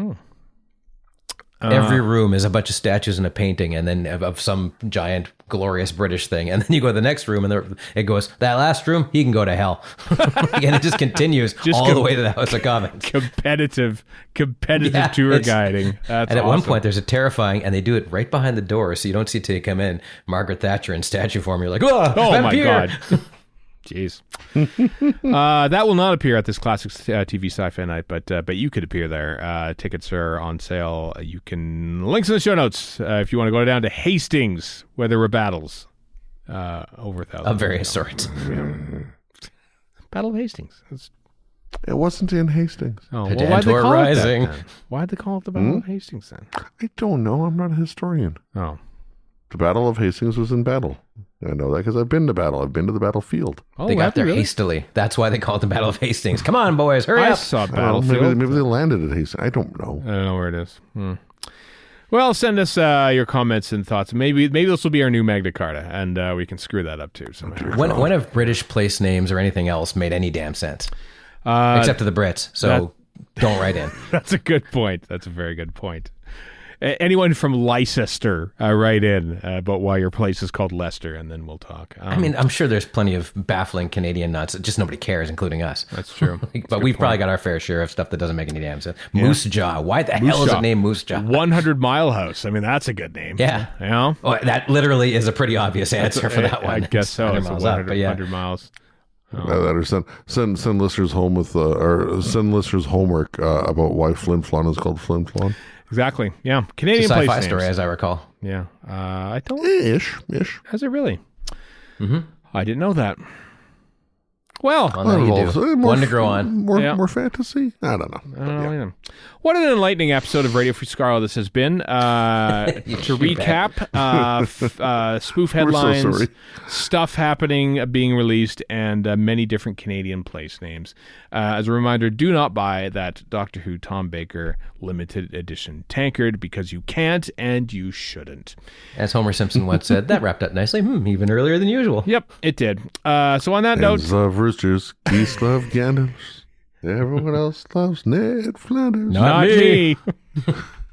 Every room is a bunch of statues and a painting, and then of some giant, glorious British thing. And then you go to the next room, and it goes, that last room, he can go to hell. And it just continues all the way to the House of Commons. Competitive tour guiding. That's and at awesome. one point, there's a terrifying, and they do it right behind the door, so you don't see it till you come in, Margaret Thatcher in statue form. You're like, oh my God. Jeez. That will not appear at this classic TV sci-fi night, but you could appear there. Tickets are on sale. You can links in the show notes if you want to go down to Hastings, where there were battles over 1,000 of various sorts. Yeah. Battle of Hastings. It wasn't in Hastings. Oh, well, why'd they call Rising. it that then? Why'd they call it the Battle of Hastings then? I don't know. I'm not a historian. Oh. The Battle of Hastings was in Battle. I know that because I've been to Battle. I've been to the battlefield. Oh, they got there hastily. That's why they call it the Battle of Hastings. Come on, boys, hurry up. I saw Battlefield. Maybe they landed at Hastings. I don't know. I don't know where it is. Well, send us your comments and thoughts. Maybe this will be our new Magna Carta, and we can screw that up too. When have British place names or anything else made any damn sense? Except to the Brits. So don't write in. That's a good point. That's a very good point. Anyone from Leicester, write in about why your place is called Leicester, and then we'll talk. I mean, I'm sure there's plenty of baffling Canadian nuts. Just nobody cares, including us. That's true. But we've probably got our fair share of stuff that doesn't make any damn sense. Moose Jaw. Why the hell is it named Moose Jaw? 100 Mile House. I mean, that's a good name. Yeah. You know? Oh, that literally is a pretty obvious answer for that one. I guess so. 100 It's miles 100, up, but yeah. 100 miles. Or send listeners home with or send listeners homework about why Flin Flon is called Flin Flon. Exactly. Yeah. Canadian It's a place sci-fi names. story, as I recall. Yeah. I don't. Ish. Is it really? Mm-hmm. I didn't know that. Well, Now you do. One to grow on. More fantasy? I don't know. Yeah. What an enlightening episode of Radio Free Skaro this has been. To recap, spoof headlines, stuff happening, being released, and many different Canadian place names. As a reminder, do not buy that Doctor Who Tom Baker limited edition tankard because you can't and you shouldn't. As Homer Simpson once said, that wrapped up nicely, even earlier than usual. Yep, it did. So on that note... love roosters, geese love ganders. Everyone else loves Ned Flanders. Not me.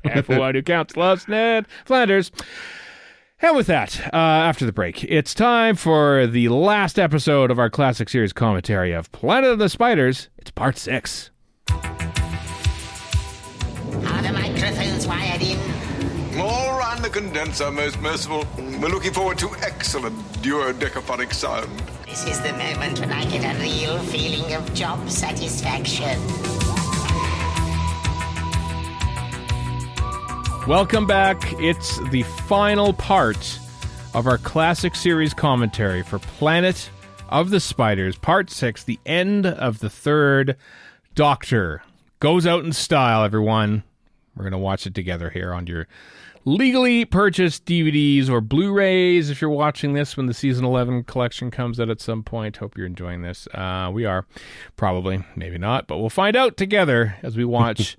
Everyone who counts loves Ned Flanders. And with that, after the break, it's time for the last episode of our classic series commentary of Planet of the Spiders. It's part 6. Are the microphones wired in? All round the condenser, most merciful. We're looking forward to excellent duodecaphonic sound. This is the moment when I get a real feeling of job satisfaction. Welcome back. It's the final part of our classic series commentary for Planet of the Spiders, part 6, the end of the third Doctor. Goes out in style, everyone. We're going to watch it together here on your legally purchased DVDs or Blu-rays if you're watching this when the season 11 collection comes out at some point. Hope you're enjoying this. We are. Probably. Maybe not. But we'll find out together as we watch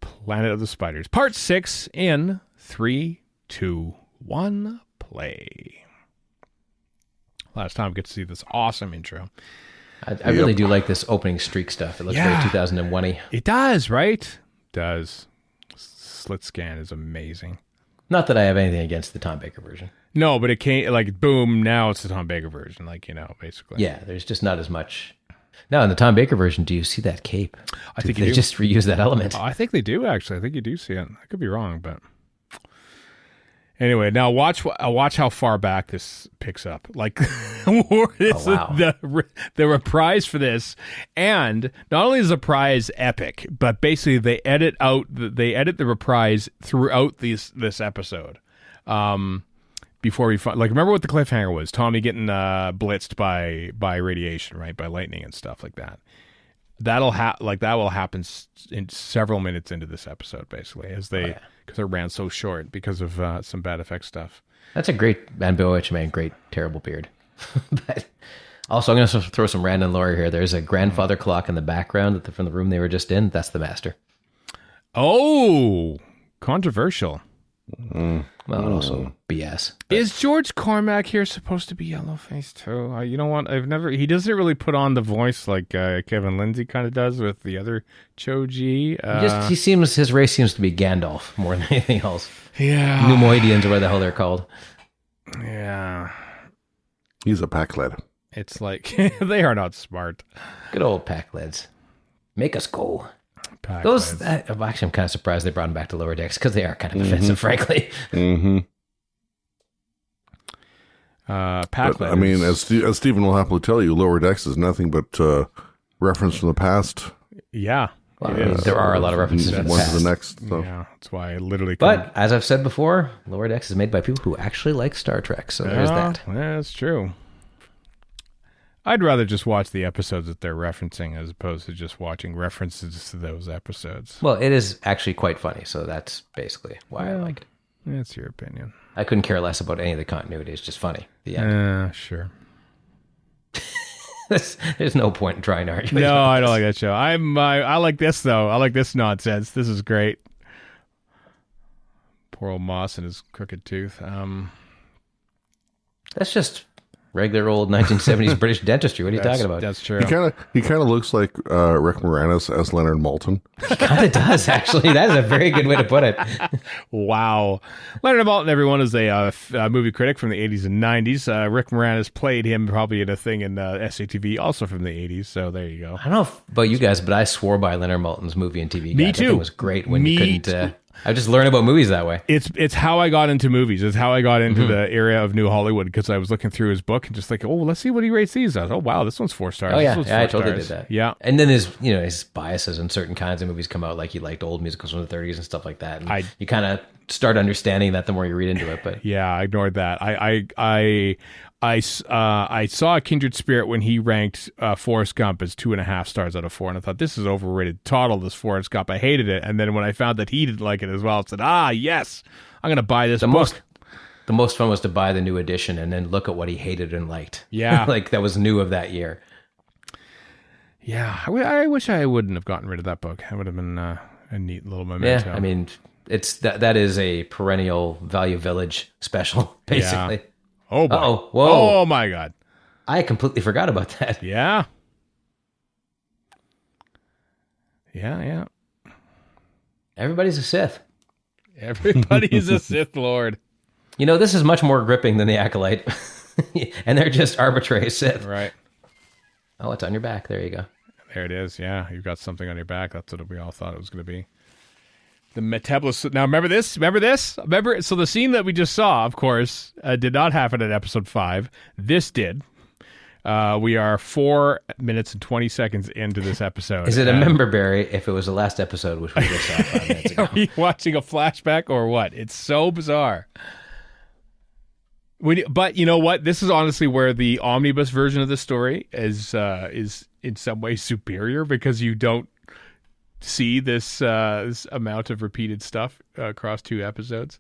Planet of the Spiders. Part 6 in 3, 2, 1, play. Last time we get to see this awesome intro. I really do like this opening streak stuff. It looks very 2001-y. It does, right? It does. Slit scan is amazing. Not that I have anything against the Tom Baker version. No, but it can't, like, boom, now it's the Tom Baker version, like, you know, basically. Yeah, there's just not as much. Now, in the Tom Baker version, do you see that cape? I think they just reuse that element. I think they do, actually. I think you do see it. I could be wrong, but... Anyway, now watch how far back this picks up. Like, the reprise for this, and not only is the reprise epic, but basically they edit the reprise throughout this episode. Before we find, like, remember what the cliffhanger was? Tommy getting blitzed by radiation, right? By lightning and stuff like that. That will happen in several minutes into this episode, basically, as they because it ran so short because of some bad effects stuff. That's a great and Bill Witchman, great terrible beard. But also, I'm going to throw some random lore here. There's a grandfather clock in the background from the room they were just in. That's the master. Oh, controversial. Well, also BS. But. Is George Cormack here supposed to be Yellowface too? You know what? He doesn't really put on the voice like Kevin Lindsay kind of does with the other Choji. His race seems to be Gandalf more than anything else. Yeah. Pneumoidians or what the hell they're called. Yeah. He's a pack lad. It's like, they are not smart. Good old pack lads. Make us go. Actually, I'm kind of surprised they brought them back to Lower Decks because they are kind of offensive, frankly. Mm-hmm. I mean, as Stephen will happily tell you, Lower Decks is nothing but reference from the past. Yeah. Well, there are a lot of references from the one past. to the next. So. Yeah, that's why I literally But, as I've said before, Lower Decks is made by people who actually like Star Trek, so there's that. Yeah, that's true. I'd rather just watch the episodes that they're referencing as opposed to just watching references to those episodes. Well, it is actually quite funny, so that's basically why I liked it. That's your opinion. I couldn't care less about any of the continuity. It's just funny. The end. Sure. There's no point in trying to argue. No, I don't like that show. I like this, though. I like this nonsense. This is great. Poor old Moss and his crooked tooth. That's just regular old 1970s British dentistry. What are you talking about? That's true. He kind of looks like Rick Moranis as Leonard Maltin. He kind of does, actually. That is a very good way to put it. Wow. Leonard Maltin, everyone, is a movie critic from the 80s and 90s. Rick Moranis played him probably in a thing in SATV, also from the 80s. So there you go. I don't know about you guys, but I swore by Leonard Maltin's movie and TV guide. Me I too. think it was great when you couldn't... I just learned about movies that way. It's how I got into movies. It's how I got into the area of New Hollywood, because I was looking through his book and just like, oh, let's see what he rates these as. Oh, wow, this one's 4 stars. Oh, yeah. This one's Yeah, 4 I totally stars. did that. Yeah. And then his biases in certain kinds of movies come out, like he liked old musicals from the 30s and stuff like that. And you kind of start understanding that the more you read into it. But yeah, I ignored that. I saw a Kindred Spirit when he ranked Forrest Gump as 2.5 stars out of 4, and I thought, this is overrated. Toddle, this Forrest Gump. I hated it, and then when I found that he didn't like it as well, I said, yes, I'm going to buy this book. The most fun was to buy the new edition and then look at what he hated and liked. Yeah. Like that was new of that year. Yeah, I wish I wouldn't have gotten rid of that book. That would have been a neat little memento. Yeah, I mean, it's that is a perennial Value Village special, basically. Yeah. Oh, boy. Uh-oh. Whoa. Oh, my God. I completely forgot about that. Yeah. Yeah. Everybody's a Sith. Everybody's a Sith Lord. You know, this is much more gripping than the Acolyte. And they're just arbitrary Sith. Right. Oh, it's on your back. There you go. There it is. Yeah, you've got something on your back. That's what we all thought it was going to be. The Metabolist. Now, remember this? Remember? So the scene that we just saw, of course, did not happen in episode 5. This did. We are 4 minutes and 20 seconds into this episode. Is it a member berry if it was the last episode, which we just saw 5 minutes ago? Are we watching a flashback or what? It's so bizarre. But you know what? This is honestly where the omnibus version of the story is in some ways superior, because you don't see this amount of repeated stuff across 2 episodes.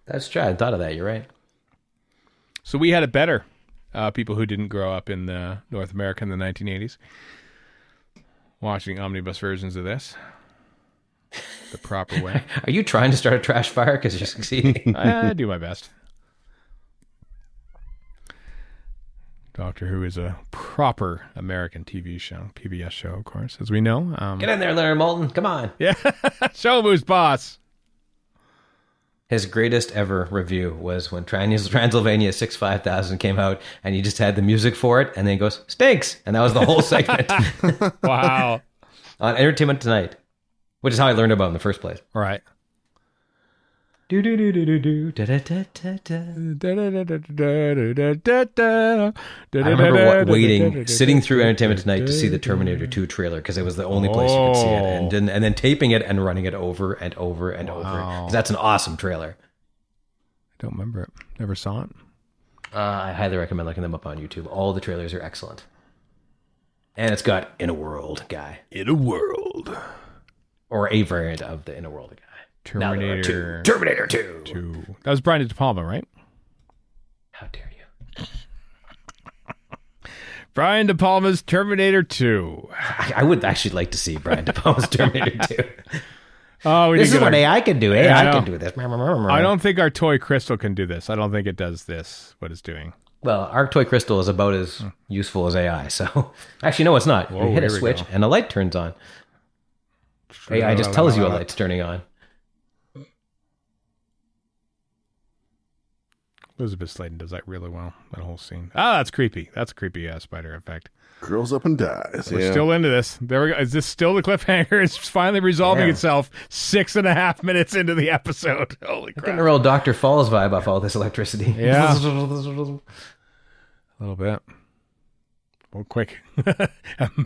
That's true. I thought of that. You're right. So we had it better. People who didn't grow up in North America in the 1980s, watching omnibus versions of this the proper way. Are you trying to start a trash fire because you're succeeding? I do my best. Doctor Who is a proper American TV show, PBS show, of course, as we know. Get in there, Leonard Maltin. Come on. Yeah, show him who's boss. His greatest ever review was when Transylvania 65000 came out, and he just had the music for it, and then he goes, stinks! And that was the whole segment. Wow. On Entertainment Tonight, which is how I learned about it in the first place. Right. Do do do do do do da da da da da. I remember sitting through Entertainment Tonight to see the Terminator 2 trailer, because it was the only place you could see it, and then taping it and running it over and over and over. 'Cause that's an awesome trailer. I don't remember it. Never saw it. I highly recommend looking them up on YouTube. All the trailers are excellent. And it's got In a World guy. In a World. Or a variant of the In a World guy. Terminator 2. That was Brian De Palma, right? How dare you? Brian De Palma's Terminator 2. I would actually like to see Brian De Palma's Terminator 2. Oh, this is what AI can do. AI can do this. I don't think our toy crystal can do this. I don't think it does this, what it's doing. Well, our toy crystal is about as useful as AI. So, actually, no, it's not. Whoa, you hit a here we switch go. and a light turns on. AI just tells you a light's turning on. Elizabeth Sladen does that really well, that whole scene. Ah, that's creepy. That's a creepy spider effect. Curls up and dies. We're still into this. There we go. Is this still the cliffhanger? It's finally resolving itself 6.5 minutes into the episode. Holy crap. Getting a real Dr. Falls vibe off all this electricity. Yeah. A little bit. Well, quick.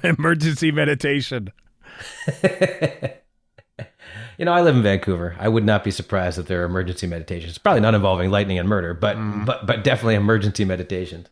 Emergency meditation. You know, I live in Vancouver. I would not be surprised if there are emergency meditations. Probably not involving lightning and murder, but definitely emergency meditations.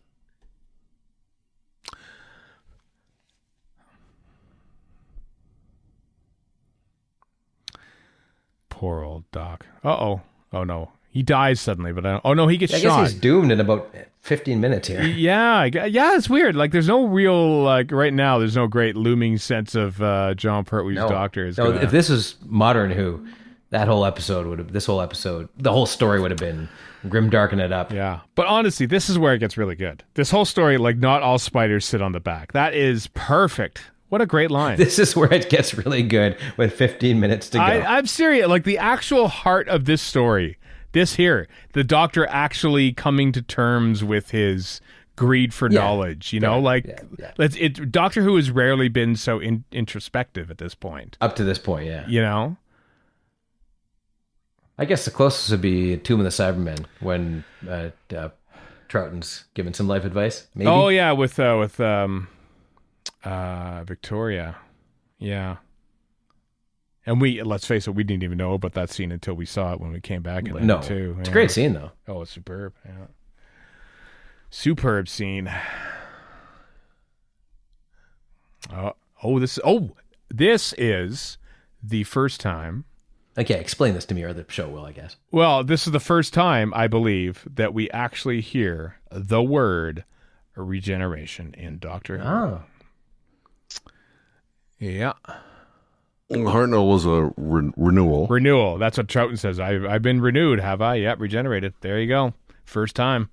Poor old Doc. Uh-oh. Oh, no. He dies suddenly, but he gets shot. I guess he's doomed in about 15 minutes here. Yeah, it's weird. Like, there's no real, right now, there's no great looming sense of John Pertwee's Doctor. If this was modern Who, This whole episode, the whole story would have been grim, darken it up. Yeah. But honestly, this is where it gets really good. This whole story, like, not all spiders sit on the back. That is perfect. What a great line. This is where it gets really good with 15 minutes to go. I'm serious. Like, the actual heart of this story, this here, the Doctor actually coming to terms with his greed for knowledge, you know? Doctor Who has rarely been so introspective at this point. Up to this point, yeah. You know? I guess the closest would be Tomb of the Cybermen when Troughton's giving some life advice. Maybe. Oh yeah, with Victoria, yeah. And let's face it, we didn't even know about that scene until we saw it when we came back. No, it's a great scene though. Oh, it's superb. Yeah, superb scene. This is the first time. Okay, explain this to me, or the show will, I guess. Well, this is the first time, I believe, that we actually hear the word regeneration in Doctor Who. Oh. Yeah. Hartnell was a renewal. Renewal. That's what Troughton says. I've been renewed, have I? Yep, regenerated. There you go. First time.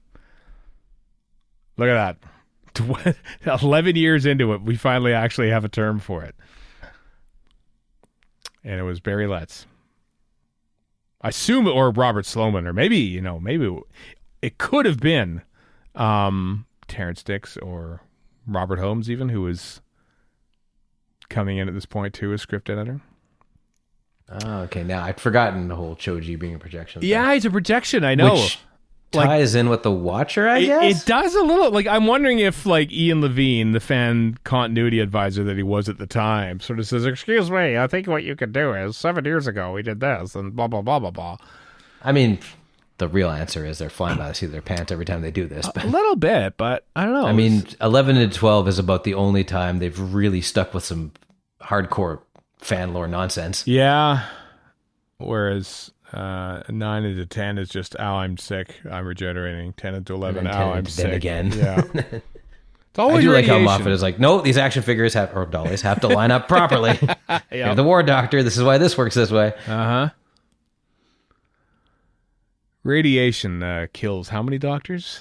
Look at that. 11 years into it, we finally actually have a term for it. And it was Barry Letts. I assume, or Robert Sloman, or maybe it could have been Terrence Dicks or Robert Holmes, even, who was coming in at this point too as script editor. Oh, okay. Now I'd forgotten the whole Choji being a projection. Yeah, he's a projection. I know. Which ties in with the Watcher, I guess. It does a little. Like, I'm wondering if, like, Ian Levine, the fan continuity advisor that he was at the time, sort of says, "Excuse me, I think what you could do is 7 years ago we did this and blah blah blah blah blah." I mean, the real answer is they're flying by the seat of their pants every time they do this. A little bit, but I don't know. I mean, 11 and 12 is about the only time they've really stuck with some hardcore fan lore nonsense. Yeah. Whereas 9 into 10 is just, I'm sick, I'm regenerating. 10 into 11, I'm sick. Then again. Yeah. It's always I do radiation. like how Moffat is like, no, these action figures or dollies have to line up properly. Yep. You're the War Doctor. This is why this works this way. Uh-huh. Radiation kills how many Doctors?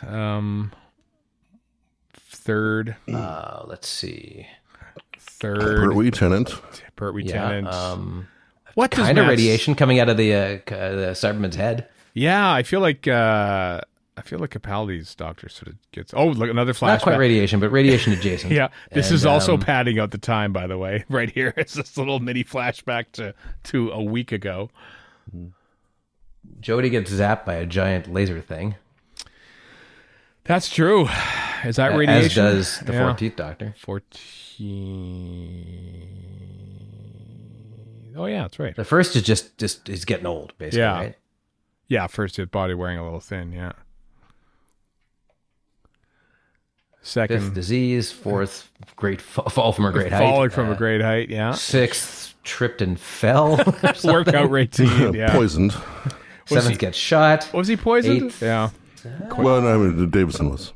Third. Let's see. Third. Pertwee Tennant. What kind of radiation coming out of the Cyberman's head? Yeah, I feel like Capaldi's Doctor sort of gets. Oh, look, another flashback. Not quite radiation, but radiation adjacent. Yeah, this is also padding out the time, by the way. Right here, it's this little mini flashback to a week ago. Jodie gets zapped by a giant laser thing. That's true. Is that radiation? As does the 14th Doctor. 14. Oh yeah, that's right. The first is just he's getting old, basically, right? Yeah, first his body wearing a little thin, yeah. Second, 5th disease. 4th, great fall from a great height. Falling from a great height, yeah. 6th, tripped and fell. Workout routine, yeah. Poisoned. 7th gets shot. Was he poisoned? 8th, yeah. Well, no, I mean, Davison was.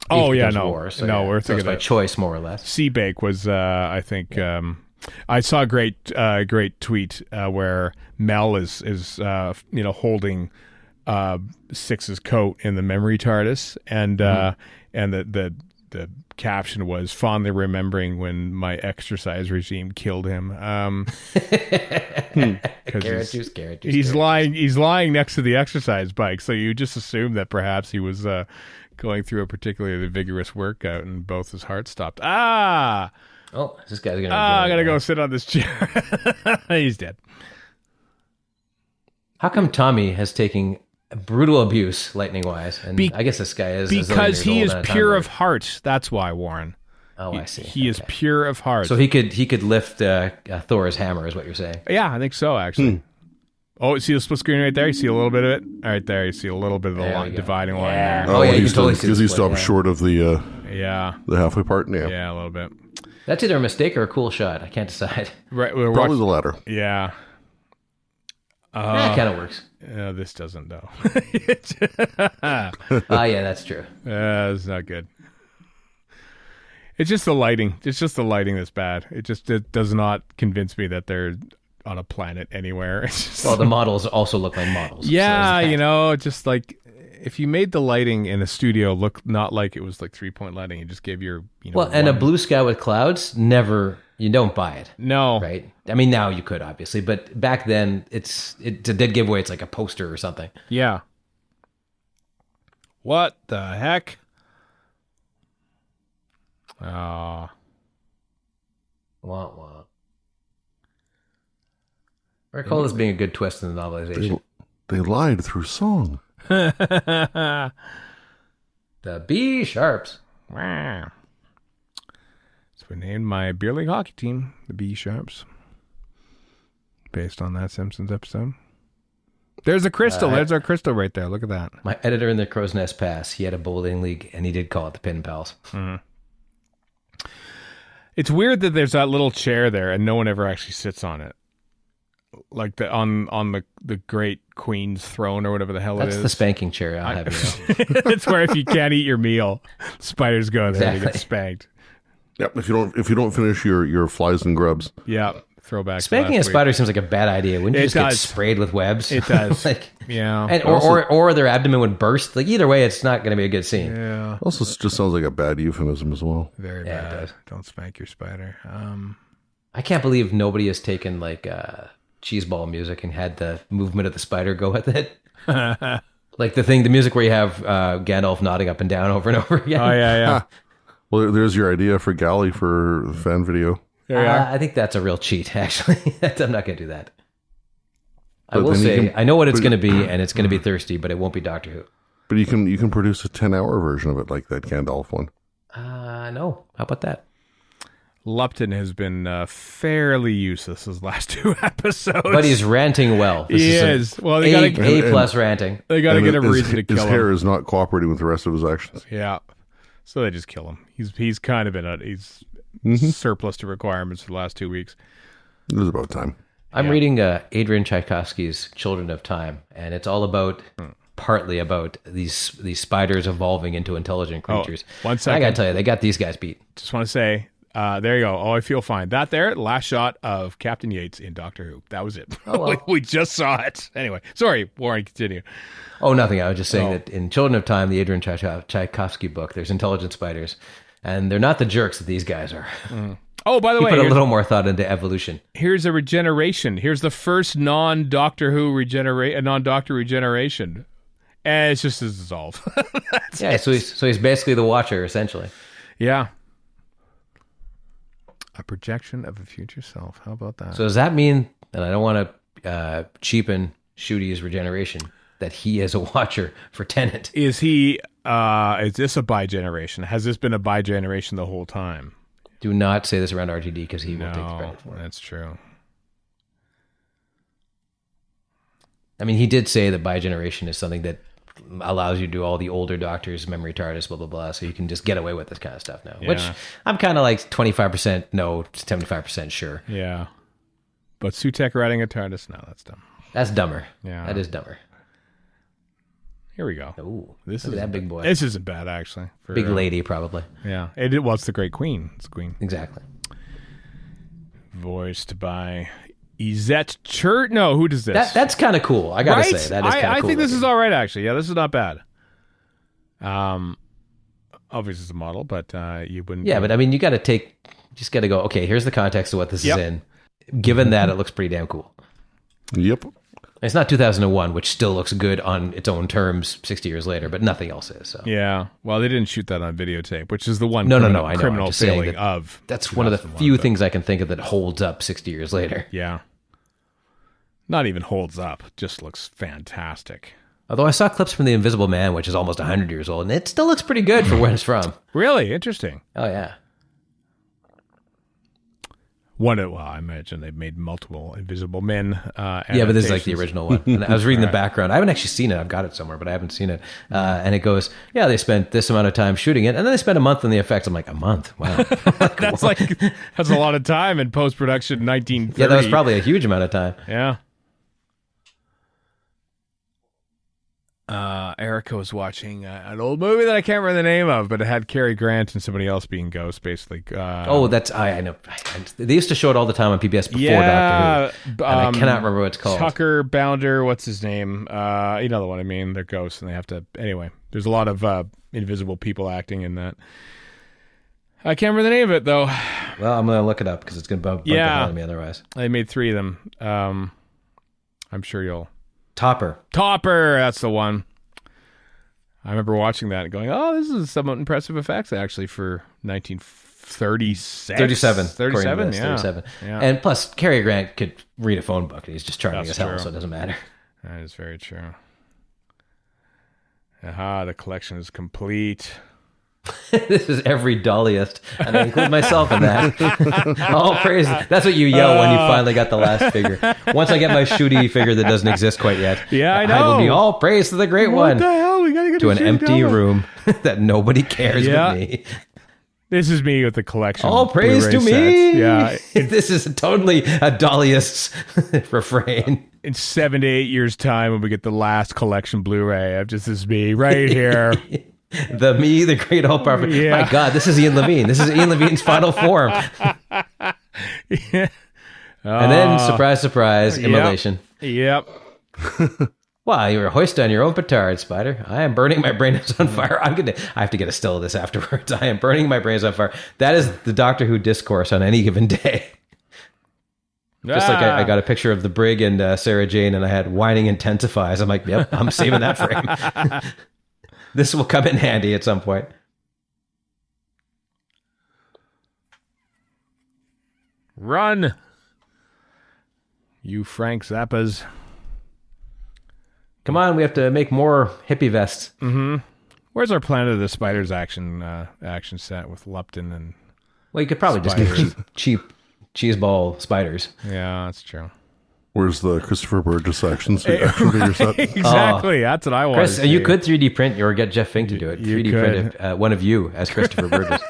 Oh, yeah, goes no. War, so no, yeah. we're So thinking it's by choice, more or less. Seabake was, I think, I saw a great tweet where Mel is holding Six's coat in the memory TARDIS, and the caption was fondly remembering when my exercise regime killed him. He's lying next to the exercise bike, so you just assume that perhaps he was going through a particularly vigorous workout and both his heart stopped. Oh, this guy's gonna. I gotta go sit on this chair. He's dead. How come Tommy has taken brutal abuse, lightning-wise? And I guess this guy is because he is pure of heart. That's why, Warren. Oh, I see. He is pure of heart. So he could lift Thor's hammer, is what you're saying? Yeah, I think so. Actually. Oh, see the split screen right there? You see a little bit of it? Right there. You see a little bit of the dividing line there. Oh, yeah, you can totally see because he stopped short of the halfway part. Yeah, a little bit. That's either a mistake or a cool shot. I can't decide. Right, probably the latter. Yeah. That kind of works. This doesn't, though. Yeah, that's true. It's not good. It's just the lighting. It's just the lighting that's bad. It does not convince me that they're on a planet anywhere. It's just, Well, the models also look like models. yeah, so you know, just like if you made the lighting in a studio look not like it was like 3-point lighting, you just gave your, you know. Well, and a blue sky with clouds, you don't buy it. No. Right? I mean, now you could, obviously, but back then, it's a dead giveaway. It's like a poster or something. Yeah. What the heck? Wah, wah. I recall this being a good twist in the novelization. They lied through song. The B Sharps. Wow. So we named my beer league hockey team the B Sharps, based on that Simpsons episode. There's a crystal. There's our crystal right there. Look at that. My editor in the Crow's Nest Pass, he had a bowling league, and he did call it the Pin Pals. Mm-hmm. It's weird that there's that little chair there, and no one ever actually sits on it. Like on the great queen's throne or whatever the hell That's it is. the spanking chair. I'll have you know. It's where if you can't eat your meal, spiders go there to get spanked. Yep. If you don't finish your flies and grubs. Yeah. Throwback. Spanking a spider seems like a bad idea. Wouldn't you just get sprayed with webs? It does. Yeah. And, or their abdomen would burst. Like either way, it's not going to be a good scene. Yeah. Also, it just sounds like a bad euphemism as well. Very Yeah, bad. it does. Don't spank your spider. I can't believe nobody has taken like cheeseball music and had the movement of the spider go with it. Like the music where you have Gandalf nodding up and down over and over again. Oh yeah. Well, there's your idea for Galley for the fan video. There you are. I think that's a real cheat, actually. I'm not going to do that. I But will then you say, can- I know what it's going to be, and it's going to be thirsty, but it won't be Doctor Who. But you can produce a 10-hour version of it like that Gandalf one. No. How about that? Lupton has been fairly useless his last 2 episodes. But he's ranting well. He is. Well, they gotta A+ ranting. They got to get a his- reason to kill His him. hair is not cooperating with the rest of his actions. Yeah. So they just kill him. He's kind of he's surplus to requirements for the last 2 weeks. It was about time. I'm reading Adrian Tchaikovsky's Children of Time, and it's all about, partly about these spiders evolving into intelligent creatures. 1 second. I got to tell you, they got these guys beat. Just want to say, there you go. Oh, I feel fine. That there, last shot of Captain Yates in Doctor Who. That was it. Oh, well. we just saw it. Anyway, sorry, Warren, continue. Oh, nothing. I was just saying that in Children of Time, the Adrian Tchaikovsky book, there's intelligent spiders, and they're not the jerks that these guys are. Oh, by the He way, put a little more thought into evolution. here's a regeneration. Here's the first non-Doctor regeneration. And it's just his dissolve. Yeah, so he's basically the Watcher, essentially. Yeah. A projection of a future self. How about that? So does that mean, and I don't want to cheapen Shooty's regeneration, that he is a Watcher for Tennant? Is this a bi-generation? Has this been a bi-generation the whole time? Do not say this around RTD because he won't take the No, credit for it. that's true. I mean, he did say that bi-generation is something that allows you to do all the older Doctors, memory TARDIS, blah, blah, blah, so you can just get away with this kind of stuff now. Yeah. Which I'm kind of like 25% no, 75% sure. Yeah. But Sutek riding a TARDIS? No, that's dumb. That's dumber. Yeah. That is dumber. Here we go. Ooh, This look is at that big boy. This isn't bad, actually. For, Big lady, probably. Yeah. It's the Great Queen. It's the Queen. Exactly. Voiced by Izette Churt. No, who does this? That's kind of cool. I gotta Right? say that is kind of I cool. think this is looking. all right, actually. Yeah, this is not bad. Obviously it's a model, but you wouldn't. Yeah, but I mean, you got to go. Okay, here's the context of what this Yep. is in. Given that, it looks pretty damn cool. Yep. It's not 2001, which still looks good on its own terms 60 years later, but nothing else is. So Yeah. Well, they didn't shoot that on videotape, which is the one No, I know. criminal I'm just saying failing that of. that's one of the 2001, few but- things I can think of that holds up 60 years later. Yeah. Not even holds up. Just looks fantastic. Although I saw clips from The Invisible Man, which is almost 100 years old, and it still looks pretty good for where it's from. Really interesting. Oh, yeah. I imagine they've made multiple Invisible Men. Yeah, but this is like the adaptations. original one. And I was reading the background. I haven't actually seen it. I've got it somewhere, but I haven't seen it. And it goes, yeah, they spent this amount of time shooting it, and then they spent a month on the effects. I'm like, a month? Wow. That's a lot of time in post production. 1930. Yeah, that was probably a huge amount of time. Yeah. Erica was watching an old movie that I can't remember the name of, but it had Cary Grant and somebody else being Ghost, basically. I know. They used to show it all the time on PBS before Doctor Who. And I cannot remember what it's called. Tucker Bounder, what's his name? You know the one I mean. They're ghosts, and they have to... Anyway, there's a lot of invisible people acting in that. I can't remember the name of it, though. Well, I'm going to look it up because it's going to bump behind me otherwise. They made 3 of them. I'm sure you'll... Topper, that's the one. I remember watching that and going, oh, this is somewhat impressive effects, actually, for 1936. 37. 37, yeah. 37. Yeah. And plus, Cary Grant could read a phone book. He's just charming as hell, true. so it doesn't matter. That is very true. Aha, the collection is complete. This is every dollyist, and I include myself in that. All praise. That's what you yell when you finally got the last figure. Once I get my Shooty figure that doesn't exist quite yet, I know. I will be all praise to the great one. What the hell? We gotta get to an empty room that nobody cares but me. This is me with the collection. All praise Blu-ray to sets. me. Yeah, this is totally a dollyist's refrain. In 7 to 8 years' time, when we get the last collection Blu-ray, this is me right here. The great all powerful. Yeah. My God, this is Ian Levine. This is Ian Levine's final form. Yeah. And then, surprise, surprise, immolation. Yep. Wow, you were hoisted on your own petard, Spider. I am burning my brains on fire. I have to get a still of this afterwards. I am burning my brains on fire. That is the Doctor Who discourse on any given day. Just like I got a picture of the brig and Sarah Jane, and I had whining intensifies. I'm like, yep, I'm saving that frame. This will come in handy at some point. Run, you Frank Zappas. Come on, we have to make more hippie vests. Mm-hmm. Where's our Planet of the Spiders action set with Lupton and... Well, you could probably spiders. just get cheap cheeseball spiders. Yeah, that's true. Where's the Christopher Burgess action figure set? Exactly, that's what I want. Chris, you could 3D print or get Jeff Fink to do it. 3D print one of you as Christopher Burgess.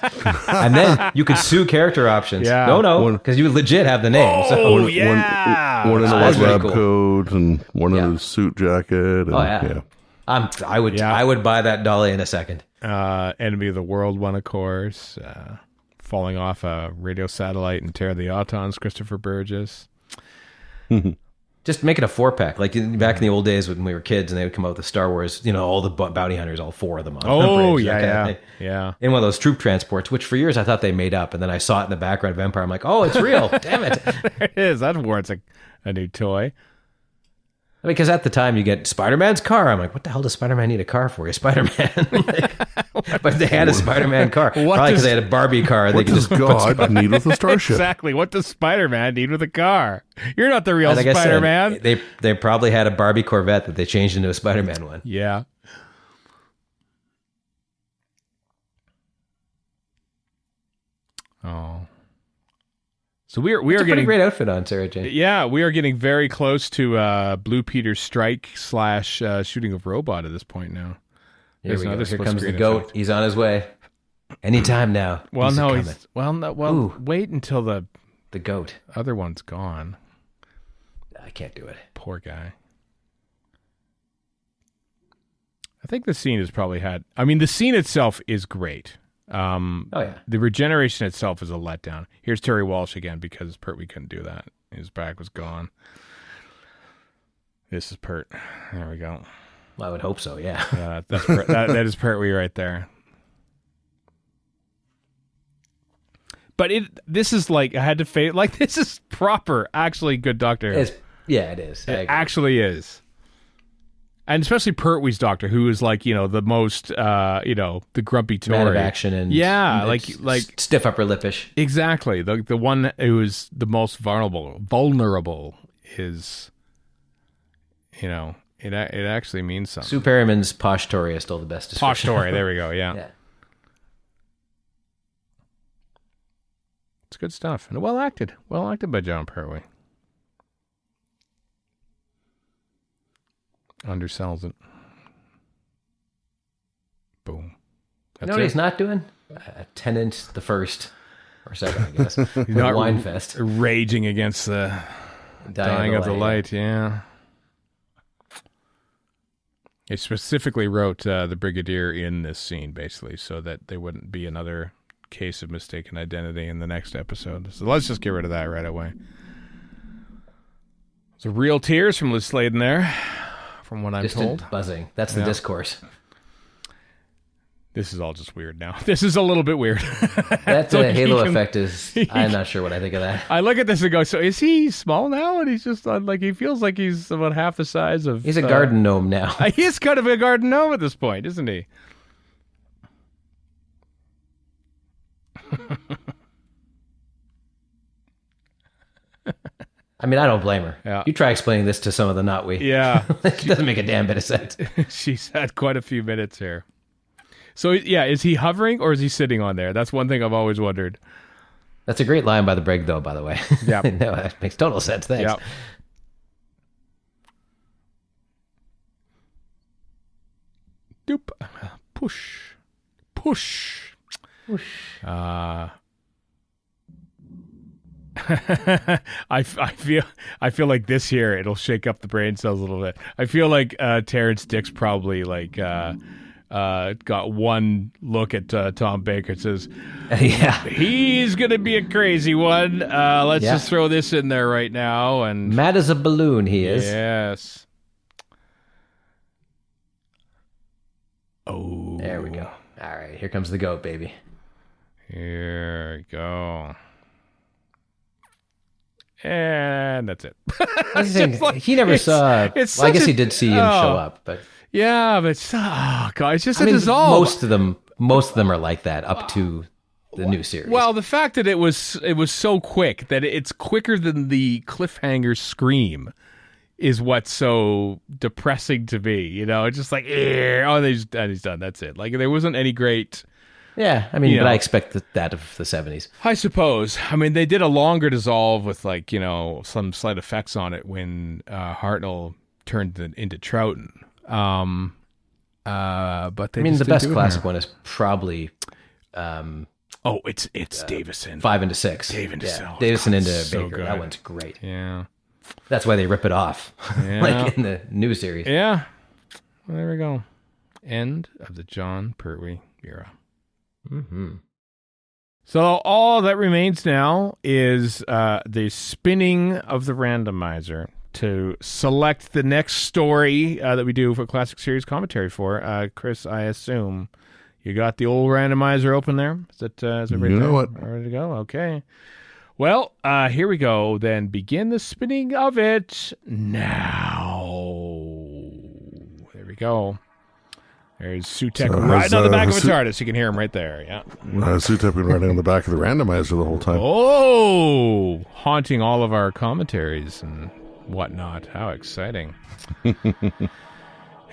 And then you could sue character options. Yeah. No, because you legit have the name. Oh, so. yeah. One in a lab cool. coat and one in a suit jacket. And, I would buy that dolly in a second. Enemy of the World one, of course. Falling off a radio satellite and tear the Autons, Christopher Burgess. Just make it a 4-pack, like back in the old days when we were kids, and they would come out with the Star Wars, all the bounty hunters, all 4 of them on Oh, bridge, yeah. In one of those troop transports, which for years I thought they made up, and then I saw it in the background of Empire. I'm like, oh, it's real. Damn it. There it is. That warrants a new toy. Because at the time you get Spider-Man's car. I'm like, what the hell does Spider-Man need a car for? He's Spider-Man. But they had a Spider-Man car. Probably because they had a Barbie car. What does God need with a starship? Exactly. What does Spider-Man need with a car? You're not the real Spider-Man. They probably had a Barbie Corvette that they changed into a Spider-Man one. Yeah. Oh. So we are getting a pretty great outfit on Sarah Jane. Yeah, we are getting very close to Blue Peter strike / shooting of robot at this point now. Here we go. Here comes the goat. Effect. He's on his way. Anytime now. Well, wait until the goat other one's gone. I can't do it. Poor guy. I think the scene has probably had. I mean, the scene itself is great. The regeneration itself is a letdown. Here's Terry Walsh again because Pertwee couldn't do that. His back was gone. This is Pert. There we go. Well, I would hope so. Yeah. Yeah, that's that is Pertwee right there. But this is like I had to fade. Like this is proper, actually good Doctor Who. It is. It actually is. And especially Pertwee's Doctor, who is like, the most, the grumpy Tory. Man of action and like stiff upper lippish. Exactly. The one who is the most vulnerable is, it actually means something. Sue Perryman's Posh Tory is still the best description. Posh Tory, there we go, yeah. It's good stuff. And well acted by John Pertwee. Undersells it. Boom. You know what he's not doing? Tennant the first or second, I guess. He's not Wine Fest. Raging against the dying of the light. Yeah. They specifically wrote the Brigadier in this scene, basically, so that there wouldn't be another case of mistaken identity in the next episode. So let's just get rid of that right away. So real tears from Liz Sladen there, from what I'm Distant told. buzzing. That's the discourse. This is all just weird now. This is a little bit weird. That halo effect is... I'm not sure what I think of that. I look at this and go, so is he small now? And he's just like, he feels like he's about half the size of... He's a garden gnome now. He is kind of a garden gnome at this point, isn't he? I mean, I don't blame her. Yeah. You try explaining this to some of the not we. Yeah. It doesn't make a damn bit of sense. She's had quite a few minutes here. So, yeah, is he hovering or is he sitting on there? That's one thing I've always wondered. That's a great line by the Brig, though, by the way. Yeah. No, that makes total sense. Thanks. Yep. Doop. Push. Push. Whoosh. I feel like this here it'll shake up the brain cells a little bit. I feel like Terrence Dix probably got one look at Tom Baker and says, Yeah. he's gonna be a crazy one. Let's just throw this in there right now. And Mad as a balloon, he is. yes. Oh, There we go. All right, here comes the goat, baby. here we go. And that's it. I was saying, like- he never it's- saw... it's Well, I such guess a- he did see him show up, but... Yeah, but God, it's just I a mean, dissolve. most of them are like that up to the new series. Well, the fact that it was so quick that it's quicker than the cliffhanger scream is what's so depressing to me. You know, it's just like, and he's done. That's it. Like there wasn't any great. yeah, I mean, you but know. I expect that of the 70s. I suppose. I mean, they did a longer dissolve with some slight effects on it when Hartnell turned into Troughton. But they The just best didn't do it classic here. one is probably It's Davison. 5 into 6. Dave into yeah. oh, Davison God, into so Baker. good. That one's great. Yeah. That's why they rip it off, Yeah. like in the new series. Yeah. Well, there we go. End of the John Pertwee era. Mm-hmm. So all that remains now is the spinning of the randomizer to select the next story that we do for Classic Series commentary for. Chris, I assume you got the old randomizer open there? Is it right You know there? it. Ready to go? Okay. Well, here we go. Then begin the spinning of it now. There we go. There's Sutek riding on the back of a TARDIS. You can hear him right there. Yeah. Sutek been riding on the back of the randomizer the whole time. Oh, haunting all of our commentaries and whatnot. How exciting.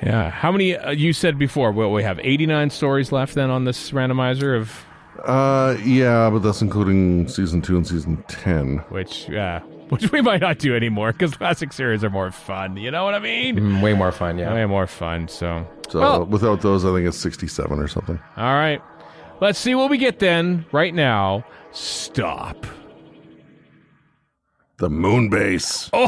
Yeah. How many, you said before, we have 89 stories left then on this randomizer of... Yeah, but that's including season 2 and season 10. Which we might not do anymore because classic series are more fun. You know what I mean? Way more fun, yeah. Way more fun. So Without those, I think it's 67 or something. All right. Let's see what we get then. Right now, stop. The moon base. Oh,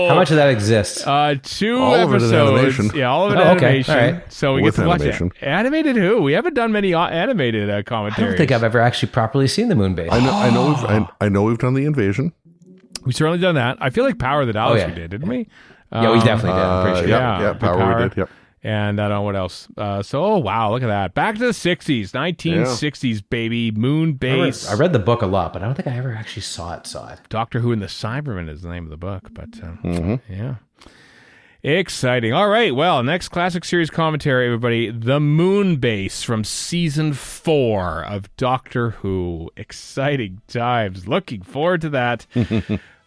How much of that exists? 2 All of it in episodes. animation. Yeah, all of it Oh, okay. animation. All right. So we With get to watch animation. it. Animated who? We haven't done many animated I commentaries. don't think I've ever actually properly seen the moon base. I know we've done the invasion. We've certainly done that. I feel like Power of the Daleks yeah. we did, didn't we? Yeah, we definitely did. I'm pretty sure. yeah, Power we did. Yep. And I don't know what else. So, wow, look at that. Back to the 60s, 1960s, baby. Moon base. I read the book a lot, but I don't think I ever actually saw it. Doctor Who and the Cybermen is the name of the book. But, yeah. Exciting. All right. Well, next classic series commentary, everybody. The Moon Base from season 4 of Doctor Who. Exciting times. Looking forward to that.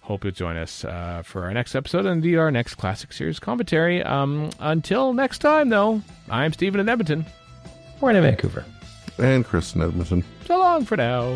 Hope you'll join us for our next episode and indeed our next classic series commentary. Until next time, though, I'm Stephen in Edmonton. We're in Vancouver. And Chris in Edmonton. So long for now.